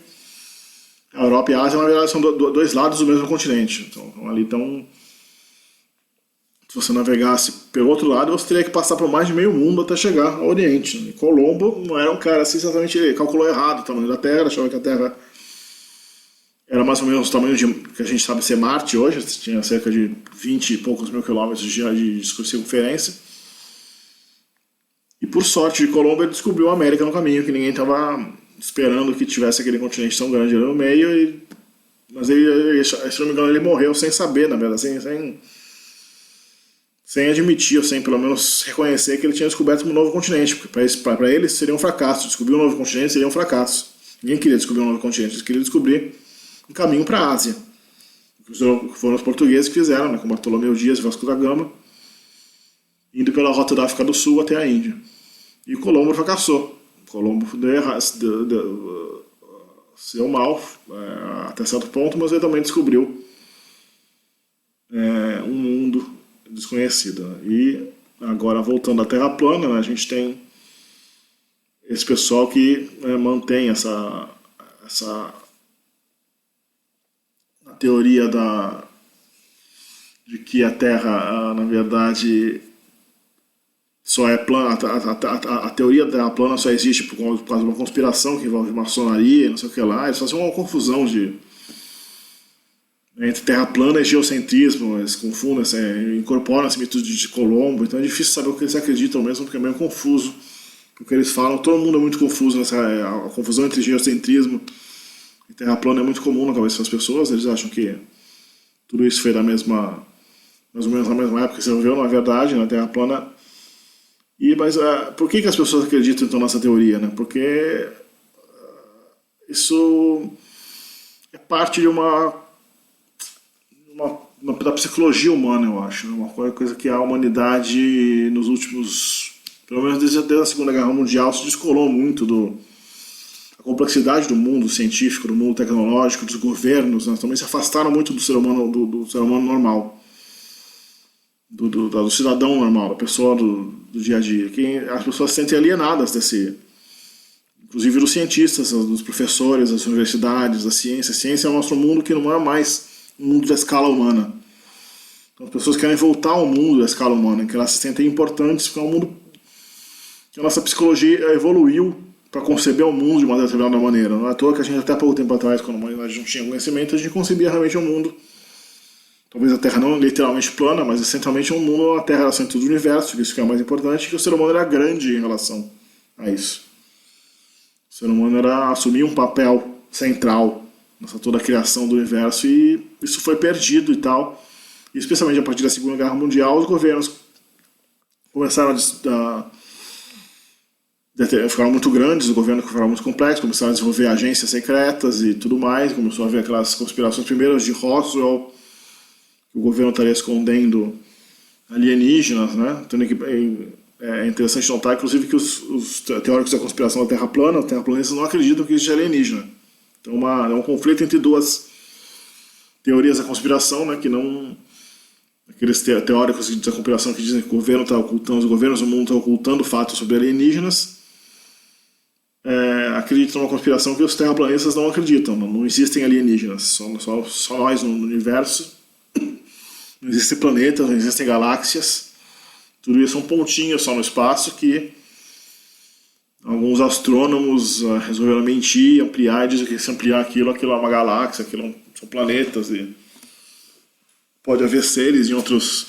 a Europa e a Ásia, na verdade, são dois lados do mesmo continente. Então ali estão... Se você navegasse pelo outro lado, você teria que passar por mais de meio mundo até chegar ao Oriente. E Colombo não era um cara assim, exatamente, ele calculou errado o tamanho da Terra, achava que a Terra era mais ou menos o tamanho que a gente sabe ser Marte hoje, tinha cerca de 20 e poucos mil quilômetros de circunferência. E por sorte de Colombo, ele descobriu a América no caminho, que ninguém estava esperando que tivesse aquele continente tão grande ali no meio. Mas ele, se não me engano, ele morreu sem saber, na verdade, sem admitir, ou sem pelo menos reconhecer que ele tinha descoberto um novo continente, porque para ele seria um fracasso. Descobrir um novo continente seria um fracasso. Ninguém queria descobrir um novo continente, eles queriam descobrir um caminho para a Ásia. Foram os portugueses que fizeram, né, com Bartolomeu Dias e Vasco da Gama, indo pela rota da África do Sul até a Índia. E Colombo fracassou. Colombo deu mal até certo ponto, mas ele também descobriu um mundo desconhecida. E agora, voltando à Terra plana, né, a gente tem esse pessoal que mantém essa a teoria de que a Terra, na verdade, só é plana. A teoria da Terra plana só existe por causa de uma conspiração que envolve maçonaria, não sei o que lá. Eles fazem uma confusão entre terra plana e geocentrismo. Eles confundem, incorporam esse mito de Colombo. Então é difícil saber o que eles acreditam mesmo, porque é meio confuso o que eles falam. Todo mundo é muito confuso a confusão entre geocentrismo e terra plana é muito comum na cabeça das pessoas. Eles acham que tudo isso foi mais ou menos na mesma época que se desenvolveu, na verdade, na Terra plana. Mas por que as pessoas acreditam então nessa teoria, né? Porque isso é parte da psicologia humana, eu acho. Uma coisa que a humanidade, nos últimos, pelo menos desde a Segunda Guerra Mundial, se descolou muito da complexidade do mundo científico, do mundo tecnológico, dos governos, né? Também se afastaram muito do ser humano, do ser humano normal, do cidadão normal, da pessoa do dia a dia. As pessoas se sentem alienadas inclusive dos cientistas, dos professores, das universidades, da ciência. A ciência é o nosso mundo, que não é mais um mundo da escala humana. Então as pessoas querem voltar ao mundo da escala humana, que elas se sentem importantes, porque é um mundo que a nossa psicologia evoluiu para conceber o mundo de uma determinada maneira. Não é à toa que a gente, até pouco tempo atrás, quando a humanidade não tinha conhecimento, a gente concebia realmente um mundo, talvez a Terra não literalmente plana, mas essencialmente um mundo, a Terra era o centro do universo, isso que é o mais importante, que o ser humano era grande em relação a isso. O ser humano assumia um papel central nessa toda a criação do universo, e isso foi perdido e tal. E especialmente a partir da Segunda Guerra Mundial, os governos começaram ficaram muito grandes, os governos ficaram muito complexos, começaram a desenvolver agências secretas e tudo mais, começou a haver aquelas conspirações primeiras de Roswell, que o governo estaria escondendo alienígenas, né? É interessante notar, inclusive, que os teóricos da conspiração da Terra plana, terraplanistas, não acreditam que existe alienígena. Então é um conflito entre duas teorias da conspiração, né, que não... Aqueles teóricos da conspiração que dizem que o governo está ocultando, os governos do mundo estão ocultando fatos sobre alienígenas, acreditam numa conspiração que os terraplanistas não acreditam. Não existem alienígenas, só nós no universo. Não existem planetas, não existem galáxias. Tudo isso são pontinhos só no espaço que alguns astrônomos resolveram mentir, ampliar, e dizer que se ampliar aquilo é uma galáxia, aquilo são planetas, e pode haver seres em outros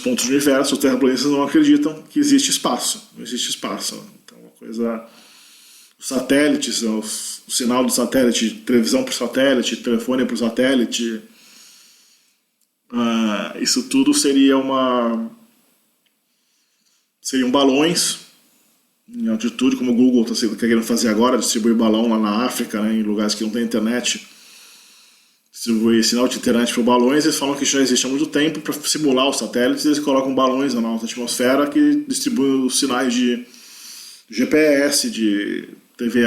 pontos do universo. Os terraplanistas não acreditam que existe espaço. Não existe espaço. Então, uma coisa... Os satélites, o sinal do satélite, televisão por satélite, telefone por satélite, isso tudo seriam balões em altitude, como o Google está querendo fazer agora, distribuir balão lá na África, né, em lugares que não tem internet, distribuir sinal de internet por balões. Eles falam que isso já existe há muito tempo. Para simular os satélites, eles colocam balões na alta atmosfera que distribuem os sinais de GPS, de TV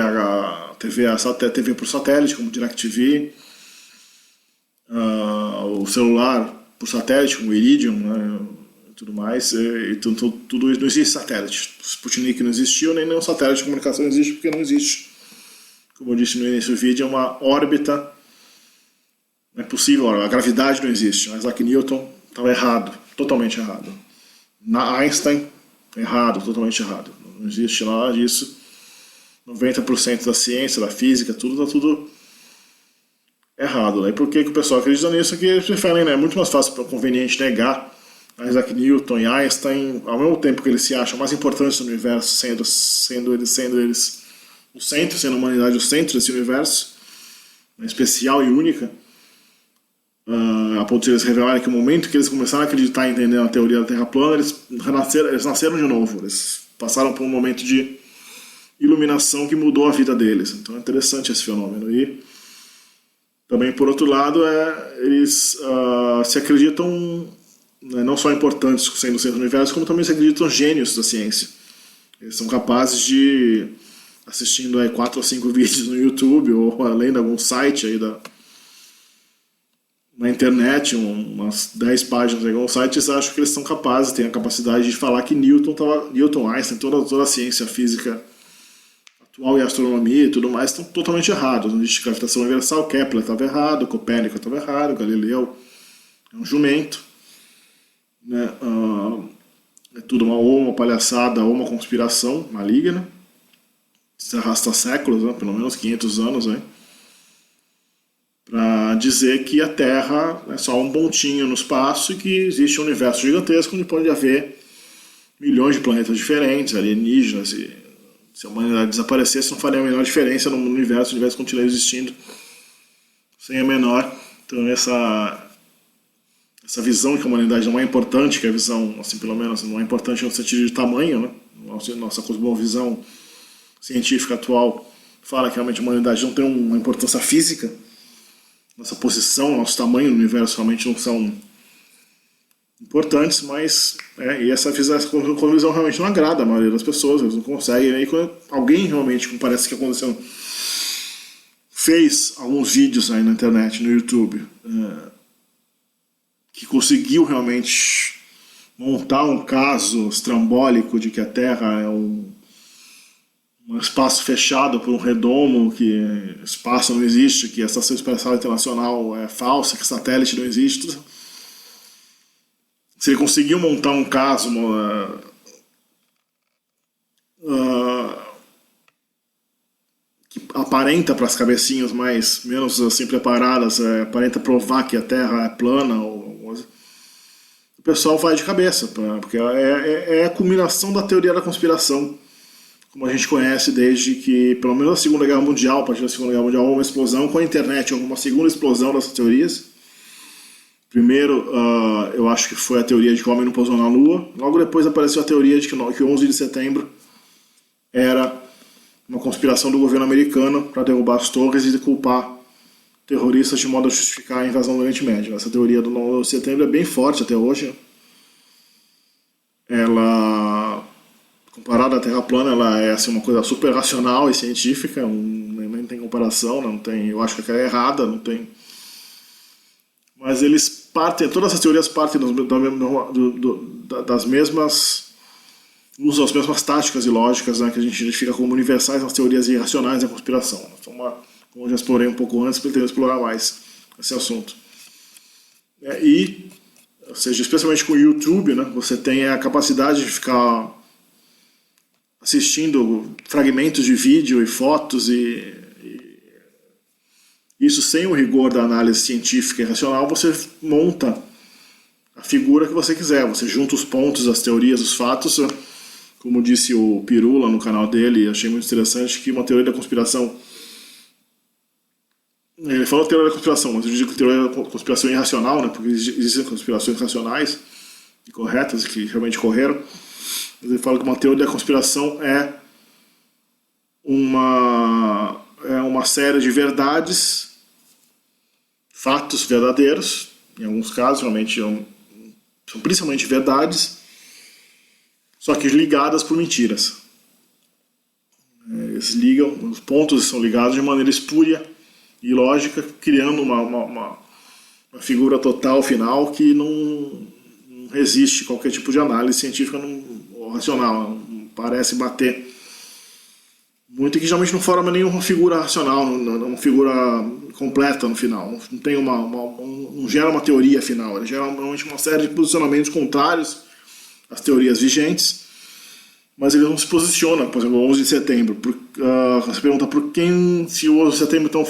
por satélite, como DirecTV, o celular por satélite, como Iridium, né, e tudo mais. E tudo isso não existe satélite. O Sputnik não existiu, nem nenhum satélite de comunicação existe, porque não existe. Como eu disse no início do vídeo, é uma órbita. Não é possível, a gravidade não existe. Mas Isaac Newton estava errado, totalmente errado. Einstein, errado, totalmente errado. Não existe nada disso. 90% da ciência, da física, está tudo errado. Né? E por que o pessoal acredita nisso? Que eles preferem, né? É muito mais fácil, conveniente negar Isaac Newton e Einstein, ao mesmo tempo que eles se acham mais importantes no universo, sendo eles o centro, sendo a humanidade o centro desse universo, né? Especial e única. A ponto de eles revelarem que o momento que eles começaram a acreditar e entender a teoria da Terra plana, eles nasceram de novo. Eles passaram por um momento de iluminação que mudou a vida deles. Então é interessante esse fenômeno. E também, por outro lado, eles se acreditam, né, não só importantes sendo o centro do universo, como também se acreditam gênios da ciência. Eles são capazes de, assistindo 4 ou 5 vídeos no YouTube, ou além de algum site aí na internet, umas 10 páginas em algum site, eles acham que eles são capazes, têm a capacidade de falar que Newton, Einstein, toda a ciência física atual e a astronomia e tudo mais estão totalmente errados. Não existe gravitação universal, Kepler estava errado, Copérnico estava errado, Galileu é um jumento, né? É tudo uma palhaçada ou uma conspiração maligna. Se arrasta séculos, né? Pelo menos 500 anos, né? Para dizer que a Terra é só um pontinho no espaço e que existe um universo gigantesco onde pode haver milhões de planetas diferentes, alienígenas, e se a humanidade desaparecesse não faria a menor diferença no universo, o universo continuaria existindo sem a menor. Então essa visão que a humanidade não é importante, que a visão, assim, pelo menos não é importante no sentido de tamanho, né? Nossa cosmovisão científica atual fala que realmente a humanidade não tem uma importância física. Nossa posição, nosso tamanho no universo realmente não são importantes, mas e essa visão realmente não agrada a maioria das pessoas, eles não conseguem. E aí, quando alguém realmente, como parece que aconteceu, fez alguns vídeos aí na internet, no YouTube, que conseguiu realmente montar um caso estrambólico de que a Terra é um espaço fechado por um redomo, que espaço não existe, que a Estação Espacial Internacional é falsa, que satélite não existe. Tudo. Se ele conseguiu montar um caso que aparenta para as cabecinhas menos assim preparadas, aparenta provar que a Terra é plana, o pessoal vai de cabeça, porque é a culminação da teoria da conspiração, como a gente conhece desde que, pelo menos a Segunda Guerra Mundial, a partir da Segunda Guerra Mundial, houve uma explosão com a internet, houve uma segunda explosão dessas teorias. Primeiro, eu acho que foi a teoria de que o homem não pousou na Lua. Logo depois apareceu a teoria de que 11 de setembro era uma conspiração do governo americano para derrubar as torres e culpar terroristas de modo a justificar a invasão do Oriente Médio. Essa teoria do 11 de setembro é bem forte até hoje. Ela, comparada à Terra plana, ela é assim, uma coisa super racional e científica, nem tem comparação, não tem, eu acho que ela é errada, não tem mas eles partem, todas as teorias partem das mesmas, usam as mesmas táticas e lógicas, né, que a gente identifica como universais nas teorias irracionais da conspiração. Então, como eu já explorei um pouco antes, pretendo explorar mais esse assunto. Ou seja, especialmente com o YouTube, né, você tem a capacidade de ficar assistindo fragmentos de vídeo e fotos e isso sem o rigor da análise científica e racional, você monta a figura que você quiser, você junta os pontos, as teorias, os fatos, como disse o Pirula no canal dele, achei muito interessante que uma teoria da conspiração, ele falou teoria da conspiração, mas eu digo que teoria da conspiração irracional, né, porque existem conspirações racionais e corretas, que realmente ocorreram. Ele fala que uma teoria da conspiração é uma série de verdades, fatos verdadeiros, em alguns casos, realmente são principalmente verdades, só que ligadas por mentiras. Eles ligam, os pontos são ligados de maneira espúria e lógica, criando uma figura total final que não resiste a qualquer tipo de análise científica ou racional, não parece bater. Muito que geralmente não forma nenhuma figura racional, uma figura completa no final, não tem não gera uma teoria final, ele gera normalmente uma série de posicionamentos contrários às teorias vigentes, mas ele não se posiciona. Por exemplo, o 11 de setembro, você pergunta por quem, se o 11 de setembro então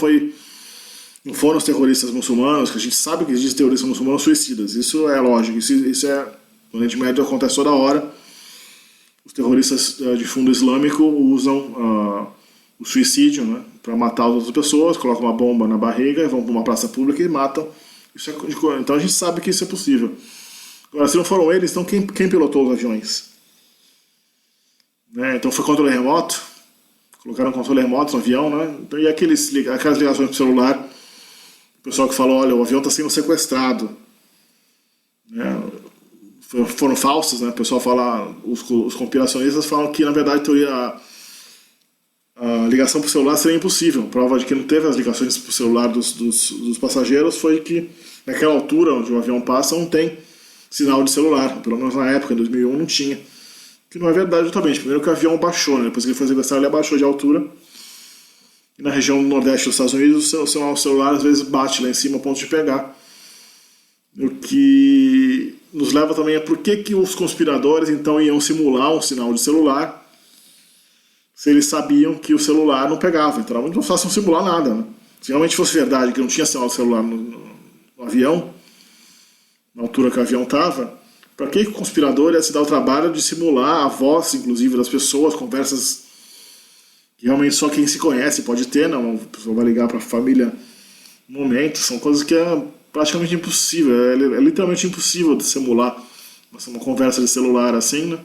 não foram os terroristas muçulmanos, que a gente sabe que existem terroristas muçulmanos suicidas, isso é lógico, isso é, no Oriente Médio acontece toda hora. Os terroristas de fundo islâmico usam o suicídio, né, para matar outras pessoas, colocam uma bomba na barriga, vão para uma praça pública e matam. Então a gente sabe que isso é possível. Agora, se não foram eles, então quem pilotou os aviões? Né? Então foi controle remoto, colocaram controle remoto no avião, né? Então, e aquelas ligações para o celular, o pessoal que falou, olha, o avião está sendo sequestrado. Né? Foram falsos, né? O pessoal fala, os conspiracionistas falam que na verdade a ligação para o celular seria impossível. Prova de que não teve as ligações para o celular dos passageiros foi que naquela altura onde o avião passa não tem sinal de celular, pelo menos na época, em 2001 não tinha, que não é verdade totalmente. Primeiro que o avião baixou, né? Depois que ele foi sequestrado ele abaixou de altura, e na região do nordeste dos Estados Unidos o celular às vezes bate lá em cima a ponto de pegar. O que nos leva também a por que os conspiradores então iam simular um sinal de celular se eles sabiam que o celular não pegava. Então não façam simular nada, né? Se realmente fosse verdade que não tinha sinal de celular no avião, na altura que o avião estava, para que o conspirador ia se dar o trabalho de simular a voz, inclusive, das pessoas, conversas que realmente só quem se conhece pode ter, não? A pessoa vai ligar para a família no momento, são coisas que é praticamente impossível, é literalmente impossível de simular uma conversa de celular assim, né?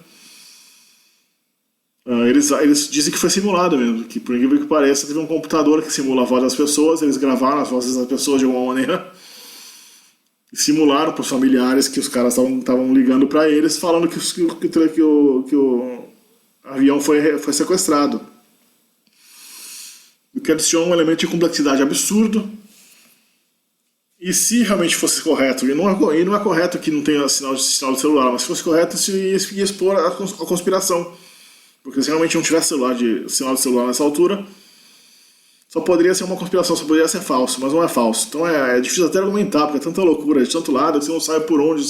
Eles dizem que foi simulado mesmo, que por incrível que pareça teve um computador que simula a voz das pessoas, eles gravaram as vozes das pessoas de alguma maneira e simularam para os familiares que os caras estavam ligando para eles falando que o avião foi sequestrado. O que adiciona um elemento de complexidade absurdo. E se realmente fosse correto, e não é correto que não tenha sinal de celular, mas se fosse correto, isso ia expor a conspiração. Porque se realmente não tivesse sinal de celular nessa altura, só poderia ser uma conspiração, só poderia ser falso, mas não é falso. Então é difícil até argumentar, porque é tanta loucura de tanto lado que você não sabe por onde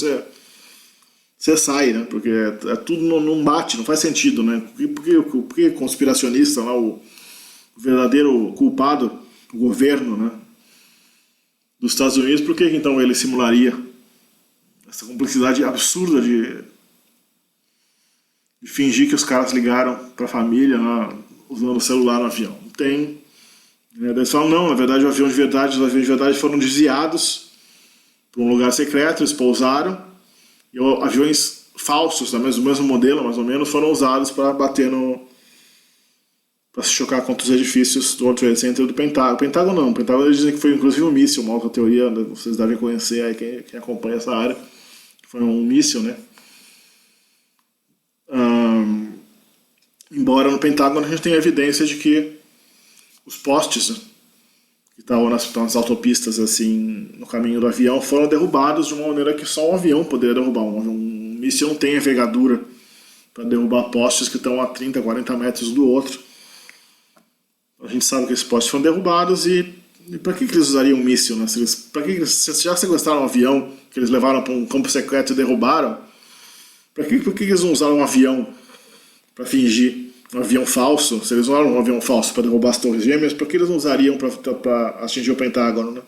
você sai, né? Porque tudo não bate, não faz sentido, né? Por que conspiracionista, lá, o verdadeiro culpado, o governo, né, dos Estados Unidos, por que então ele simularia essa complexidade absurda de fingir que os caras ligaram para a família, né, usando o celular no avião? Não tem. Eles falam, não, na verdade os aviões de verdade foram desviados para um lugar secreto, eles pousaram, e aviões falsos, do mesmo modelo, mais ou menos, foram usados para bater para se chocar contra os edifícios do World Trade Center do Pentágono. O Pentágono eles dizem que foi inclusive um míssil, uma outra teoria, vocês devem conhecer aí, quem acompanha essa área, foi um míssil, né? Embora no Pentágono a gente tenha evidência de que os postes, né, que estavam nas autopistas, assim, no caminho do avião, foram derrubados de uma maneira que só um avião poderia derrubar. Um míssil não tem envergadura para derrubar postes que estão a 30, 40 metros do outro. A gente sabe que esses postes foram derrubados e para que eles usariam um míssil? Né? Se já sequestraram um avião que eles levaram para um campo secreto e derrubaram, por que eles não usaram um avião para fingir? Um avião falso? Se eles usaram um avião falso para derrubar as torres gêmeas, por que eles não usariam para atingir o Pentágono? Né?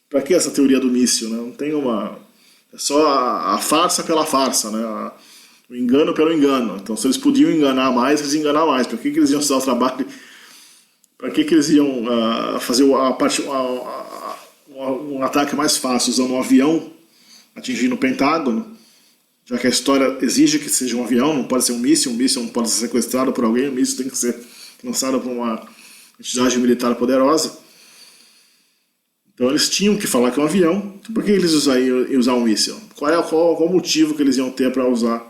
Para que essa teoria do míssil? Né? Não tem uma... É só a farsa pela farsa, né? O engano pelo engano. Então, se eles podiam enganar mais, eles enganar mais. Para que eles iam se dar o trabalho? Para que eles iam fazer um ataque mais fácil usando um avião atingindo o Pentágono? Já que a história exige que seja um avião, não pode ser um míssil não pode ser sequestrado por alguém, o míssil tem que ser lançado por uma entidade militar poderosa. Então eles tinham que falar que é um avião, então por que eles iam usar um míssil? Qual o motivo que eles iam ter para usar?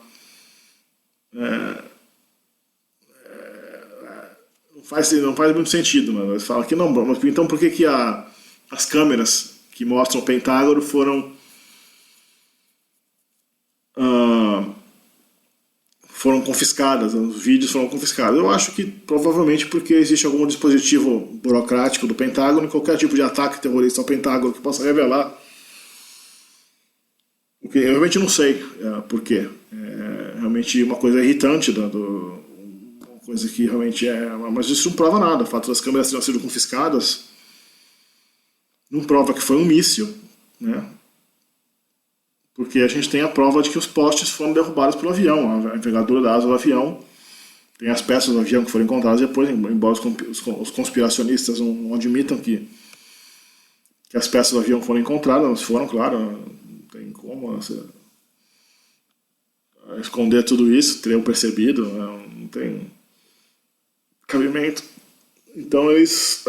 Não faz muito sentido, né? Eles falam que não, mas então por que as câmeras que mostram o Pentágono foram confiscadas, os vídeos foram confiscados? Eu acho que provavelmente porque existe algum dispositivo burocrático do Pentágono, qualquer tipo de ataque terrorista ao Pentágono que possa revelar. Porque eu realmente não sei por quê. É realmente uma coisa irritante, uma coisa que realmente é... Mas isso não prova nada. O fato das câmeras terem sido confiscadas não prova que foi um míssil, né? Porque a gente tem a prova de que os postes foram derrubados pelo avião, a envergadura da asa do avião, tem as peças do avião que foram encontradas depois, embora os conspiracionistas não admitam que as peças do avião foram encontradas, mas foram, claro, não tem como esconder tudo isso, teriam percebido, não tem cabimento. Então eles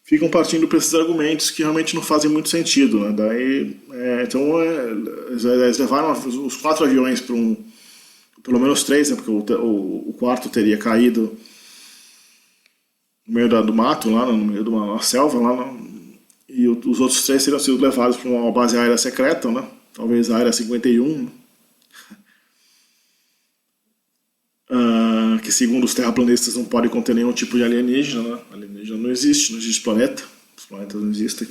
ficam partindo para esses argumentos que realmente não fazem muito sentido, né? Eles levaram os 4 aviões para pelo menos 3, né? Porque o quarto teria caído no meio do mato, lá no meio de uma selva, e os outros 3 teriam sido levados para uma base aérea secreta, né? Talvez a Área 51, que segundo os terraplanistas não pode conter nenhum tipo de alienígena, né? Alienígena não existe planeta, os planetas não existem.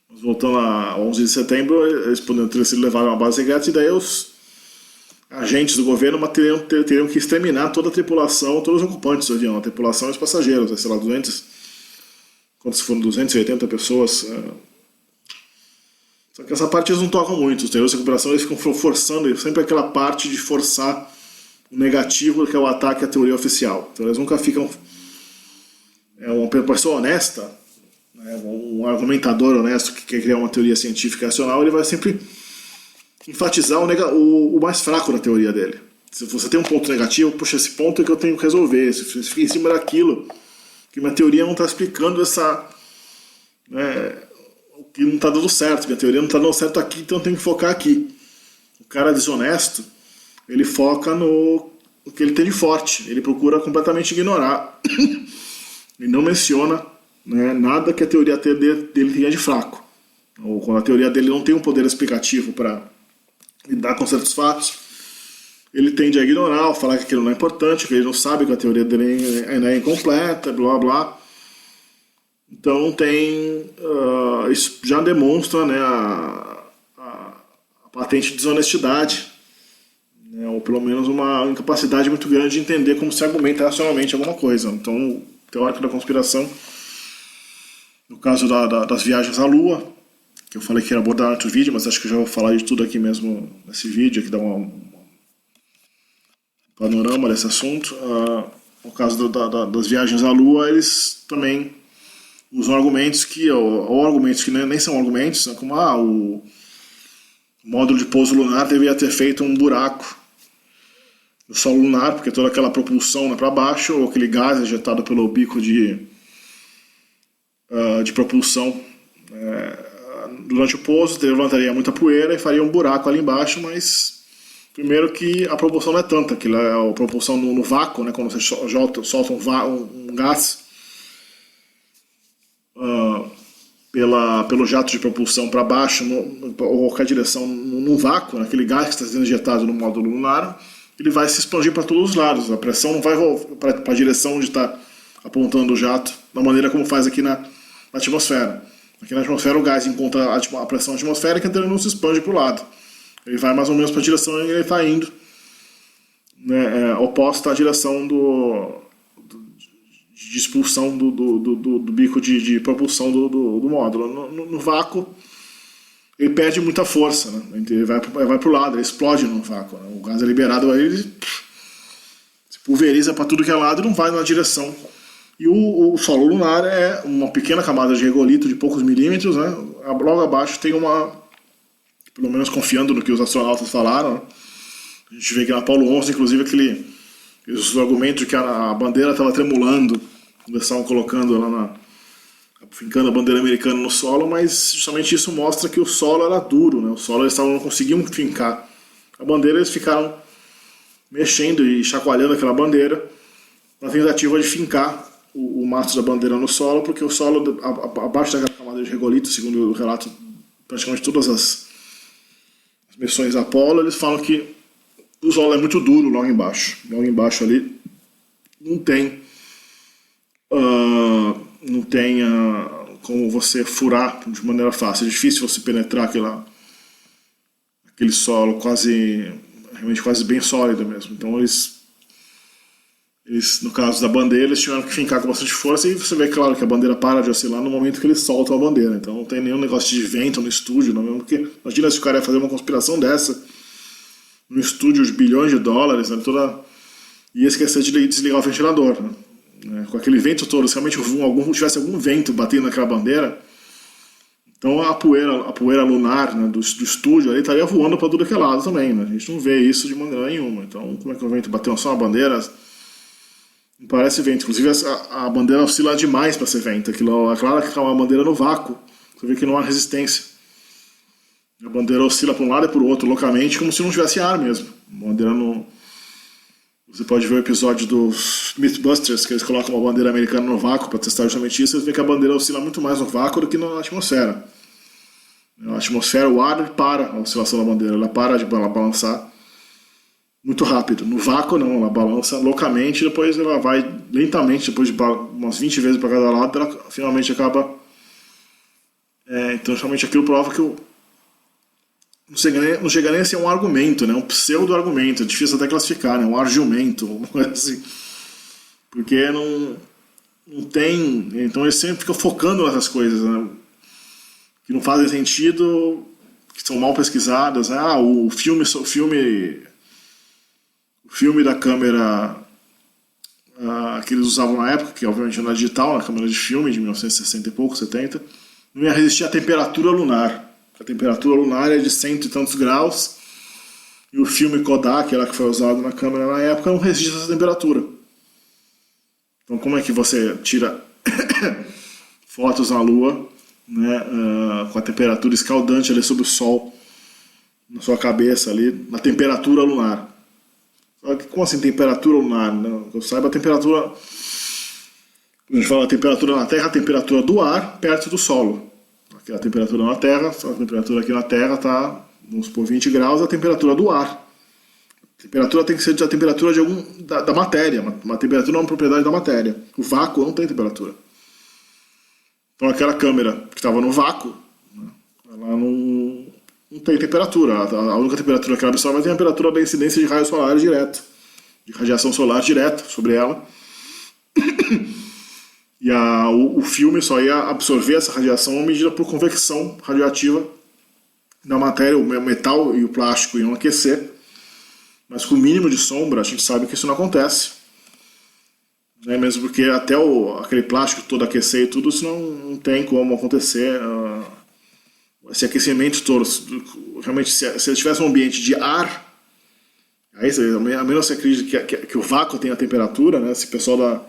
Mas voltando a 11 de setembro, eles poderiam ter sido levados a uma base secreta e daí os agentes do governo teriam que exterminar toda a tripulação, todos os ocupantes do avião, a tripulação e os passageiros, sei lá, quantos foram, 280 pessoas. Só que essa parte eles não tocam muito, os terroristas de recuperação eles ficam forçando, sempre aquela parte de forçar o negativo, que é o ataque à teoria oficial. Então eles nunca ficam... uma pessoa honesta, né, um argumentador honesto que quer criar uma teoria científica racional, ele vai sempre enfatizar o mais fraco da teoria dele. Se você tem um ponto negativo, puxa, esse ponto é que eu tenho que resolver. Se você fica em cima daquilo, que minha teoria não está explicando o que não está dando certo, minha teoria não está dando certo aqui, então eu tenho que focar aqui. O cara desonesto, ele foca no que ele tem de forte, ele procura completamente ignorar e não menciona, né, nada que a teoria dele tenha de fraco, ou quando a teoria dele não tem um poder explicativo para lidar com certos fatos, ele tende a ignorar, ou falar que aquilo não é importante, que ele não sabe que a teoria dele ainda é incompleta, blá blá. Então isso já demonstra, né, a patente desonestidade, né, ou pelo menos uma incapacidade muito grande de entender como se argumenta racionalmente alguma coisa. Então, o teórico da conspiração, no caso das viagens à Lua, que eu falei que ia abordar no outro vídeo, mas acho que eu já vou falar de tudo aqui mesmo nesse vídeo, que dá um panorama desse assunto. No caso das viagens à Lua, eles também usam argumentos ou argumentos que nem são argumentos, né, como o módulo de pouso lunar deveria ter feito um buraco no solo lunar, porque toda aquela propulsão para baixo, ou aquele gás ejetado pelo bico de propulsão durante o pouso, levantaria muita poeira e faria um buraco ali embaixo, mas Primeiro que a propulsão não é tanta, que é a propulsão no vácuo, né, quando você solta um gás pelo jato de propulsão para baixo, ou qualquer direção, no vácuo, naquele gás que está sendo injetado no módulo lunar, ele vai se expandir para todos os lados. A pressão não vai para a direção onde está apontando o jato, da maneira como faz aqui na atmosfera. Aqui na atmosfera o gás encontra a pressão atmosférica, então ele não se expande para o lado. Ele vai mais ou menos para a direção em que ele está indo, né, oposta à direção de expulsão do bico de propulsão do módulo. No vácuo, ele perde muita força, né? Ele vai para o lado, ele explode no vácuo, né? O gás é liberado, aí ele se pulveriza para tudo que é lado e não vai na direção. E o solo lunar é uma pequena camada de regolito de poucos milímetros, né? Logo abaixo tem pelo menos confiando no que os astronautas falaram, né? A gente vê que na Apollo 11, inclusive, os argumentos de que a bandeira estava tremulando quando eles estavam colocando lá fincando a bandeira americana no solo, mas justamente isso mostra que o solo era duro, né? O solo eles não conseguiam fincar a bandeira, eles ficaram mexendo e chacoalhando aquela bandeira na tentativa de fincar o mastro da bandeira no solo, porque o solo, abaixo daquela camada de regolito, segundo o relato praticamente todas as missões Apollo, eles falam que o solo é muito duro logo embaixo. Logo embaixo ali não tem como você furar de maneira fácil. É difícil você penetrar aquele solo realmente quase bem sólido mesmo. Então eles, no caso da bandeira, eles tiveram que fincar com bastante força, e você vê, claro, que a bandeira para de oscilar no momento que eles soltam a bandeira. Então não tem nenhum negócio de vento no estúdio, não é mesmo? Porque imagina se o cara ia fazer uma conspiração dessa no estúdio de bilhões de dólares, né, ia esquecer de desligar o ventilador, né? Com aquele vento todo, se realmente tivesse algum vento batendo naquela bandeira, então a poeira lunar, né, do estúdio ali estaria voando para tudo que é lado também, né? A gente não vê isso de maneira nenhuma. Então como é que o vento bateu só na bandeira? Não parece vento. Inclusive a bandeira oscila demais para ser vento. É claro que é uma bandeira no vácuo, você vê que não há resistência. A bandeira oscila para um lado e para o outro loucamente, como se não tivesse ar mesmo. A bandeira não... Você pode ver o episódio dos Mythbusters, que eles colocam uma bandeira americana no vácuo para testar justamente isso. Você vê que a bandeira oscila muito mais no vácuo do que na atmosfera. Na atmosfera, o ar para a oscilação da bandeira, ela para de balançar muito rápido. No vácuo, não, ela balança loucamente, depois ela vai lentamente, depois de umas 20 vezes para cada lado, ela finalmente acaba. Então, realmente aquilo prova que não chega nem a ser um argumento, né? Um pseudo-argumento, é difícil até classificar, né? Um argumento, uma coisa assim. Porque não tem. Então eles sempre ficam focando nessas coisas, né, que não fazem sentido, que são mal pesquisadas, né? O filme da câmera que eles usavam na época, que obviamente não era digital, a câmera de filme de 1960 e pouco, 70, não ia resistir à temperatura lunar. A temperatura lunar é de 100 e tantos graus, e o filme Kodak, que foi usado na câmera na época, não resiste a essa temperatura. Então como é que você tira fotos na Lua, né, com a temperatura escaldante ali sob o Sol, na sua cabeça ali, na temperatura lunar? Como assim temperatura lunar? Não, eu saiba a temperatura... A gente fala a temperatura na Terra, a temperatura do ar perto do solo. Aqui a temperatura na Terra, a temperatura aqui na Terra está, vamos supor, 20 graus, a temperatura do ar. A temperatura tem que ser a temperatura da matéria. Uma temperatura é uma propriedade da matéria. O vácuo não tem temperatura. Então aquela câmera que estava no vácuo, né, ela não tem temperatura. A única temperatura que ela absorve é a temperatura da incidência de raios solares direto, de radiação solar direta sobre ela. E o filme só ia absorver essa radiação medida por convecção radioativa da matéria. O metal e o plástico iam aquecer, mas com o mínimo de sombra a gente sabe que isso não acontece, né? Mesmo porque até aquele plástico todo aquecer e tudo, isso não tem como acontecer. Esse aquecimento todo, realmente, se ele tivesse um ambiente de ar, aí, a menos você acredita que o vácuo tem a temperatura, né? Esse pessoal da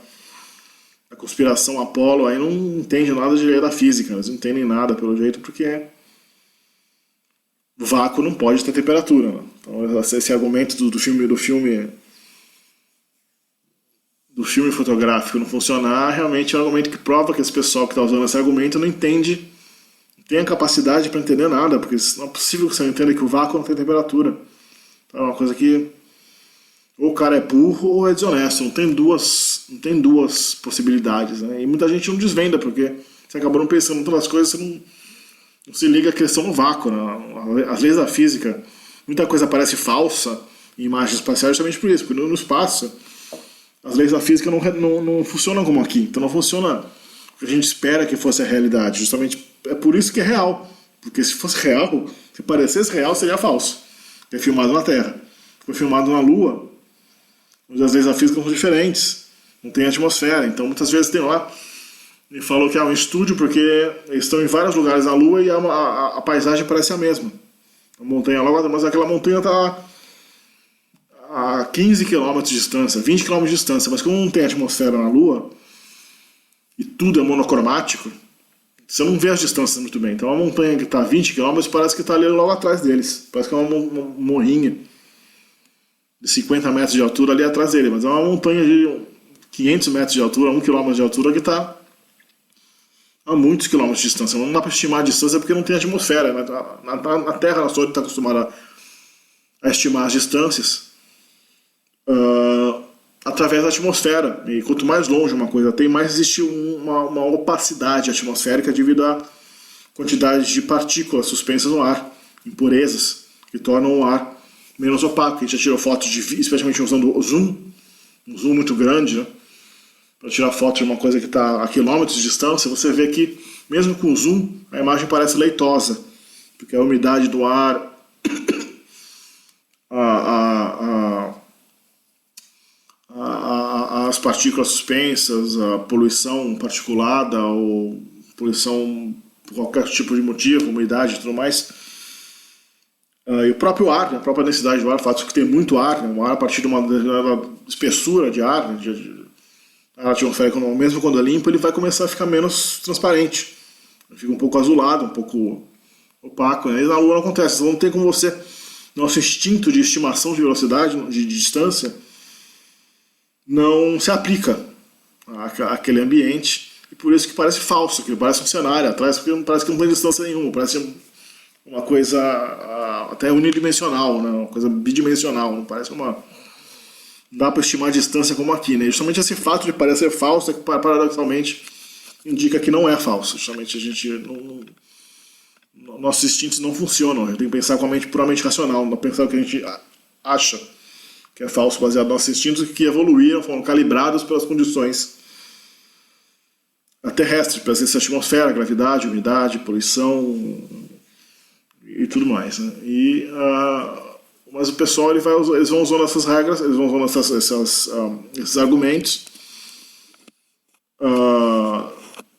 conspiração Apollo aí não entende nada de lei da física, eles não entendem nada pelo jeito, porque o vácuo não pode ter temperatura, né? Então, esse argumento do filme fotográfico não funcionar, realmente é um argumento que prova que esse pessoal que está usando esse argumento não entende, não tem a capacidade para entender nada, porque não é possível que você entenda que o vácuo não tem temperatura. Então, é uma coisa que ou o cara é burro ou é desonesto, não tem duas possibilidades, né? E muita gente não desvenda, porque você acabou não pensando em todas as coisas, você não se liga à questão do vácuo, né? As leis da física, muita coisa parece falsa em imagens espaciais justamente por isso, porque no espaço as leis da física não funcionam como aqui, então não funciona o que a gente espera que fosse a realidade, justamente é por isso que é real, porque se fosse real, se parecesse real seria falso, é filmado na Terra, foi filmado na Lua, onde as leis da física são diferentes, não tem atmosfera, então muitas vezes tem lá, ele falou que é um estúdio porque eles estão em vários lugares na Lua e a paisagem parece a mesma, a montanha lá, mas aquela montanha está a 15 km de distância, 20 km de distância, mas como não tem atmosfera na Lua e tudo é monocromático, você não vê as distâncias muito bem. Então a montanha que está a 20 km parece que está ali logo atrás deles, parece que é uma morrinha de 50 metros de altura ali atrás dele, mas é uma montanha de 500 metros de altura, 1 km de altura que está a muitos quilômetros de distância. Não dá para estimar a distância porque não tem atmosfera, né? Na Terra nossa está acostumada a estimar as distâncias através da atmosfera, e quanto mais longe uma coisa tem, mais existe uma opacidade atmosférica devido à quantidade de partículas suspensas no ar, impurezas, que tornam o ar menos opaco. A gente já tirou fotos, especialmente usando um zoom muito grande, né? Para tirar foto de uma coisa que está a quilômetros de distância, você vê que, mesmo com zoom, a imagem parece leitosa, porque a umidade do ar, as partículas suspensas, a poluição particulada ou poluição por qualquer tipo de motivo, umidade e tudo mais, e o próprio ar, né, a própria densidade do ar, o fato de que tem muito ar, né, um ar a partir de uma espessura de ar, né, a atmosfera, mesmo quando é limpo, ele vai começar a ficar menos transparente, fica um pouco azulado, um pouco opaco, né? E na Lua não acontece, então não tem como você, nosso instinto de estimação de velocidade, de distância, não se aplica àquele ambiente, e por isso que parece falso, que parece um cenário atrás, porque parece que não tem distância nenhuma, parece uma coisa até unidimensional, né? Uma coisa bidimensional, não parece não dá para estimar a distância como aqui, né? Justamente esse fato de parecer falso é que paradoxalmente indica que não é falso, justamente a gente nossos instintos não funcionam, a gente tem que pensar com a mente puramente racional, não pensar o que a gente acha que é falso baseado nos nossos instintos, que evoluíram, foram calibrados pelas condições terrestres, pela atmosfera, gravidade, umidade, poluição e tudo mais, né? Mas o pessoal eles vão usando essas regras, eles vão usando esses argumentos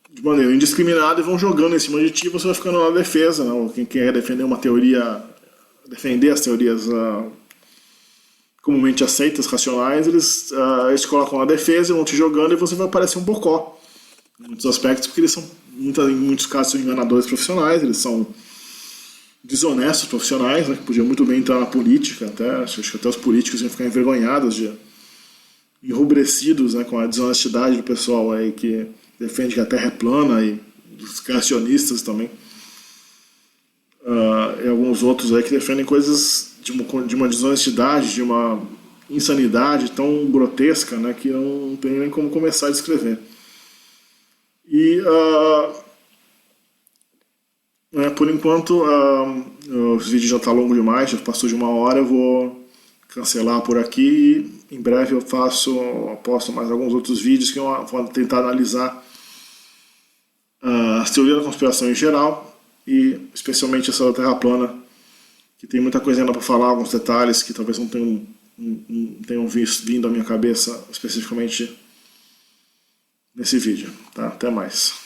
de maneira indiscriminada e vão jogando em cima de ti, você vai ficando na defesa, né? Quem quer defender uma teoria, defender as teorias comumente aceitas, racionais, eles colocam na defesa e vão te jogando e você vai parecer um bocó em muitos aspectos, porque eles são, em muitos casos, são enganadores profissionais, eles são desonestos profissionais, né, que podiam muito bem entrar na política, acho que até os políticos iam ficar envergonhados, enrubrecidos, né, com a desonestidade do pessoal aí que defende que a Terra é plana, e dos criacionistas também, e alguns outros aí que defendem coisas de uma desonestidade, de uma insanidade tão grotesca, né, que não tem nem como começar a descrever. E por enquanto o vídeo já está longo demais, já passou de 1 hora, eu vou cancelar por aqui e em breve eu posto mais alguns outros vídeos que eu vou tentar analisar as teorias da conspiração em geral e especialmente essa da Terra plana, que tem muita coisa ainda para falar, alguns detalhes que talvez não tenham vindo à minha cabeça especificamente nesse vídeo. Tá? Até mais.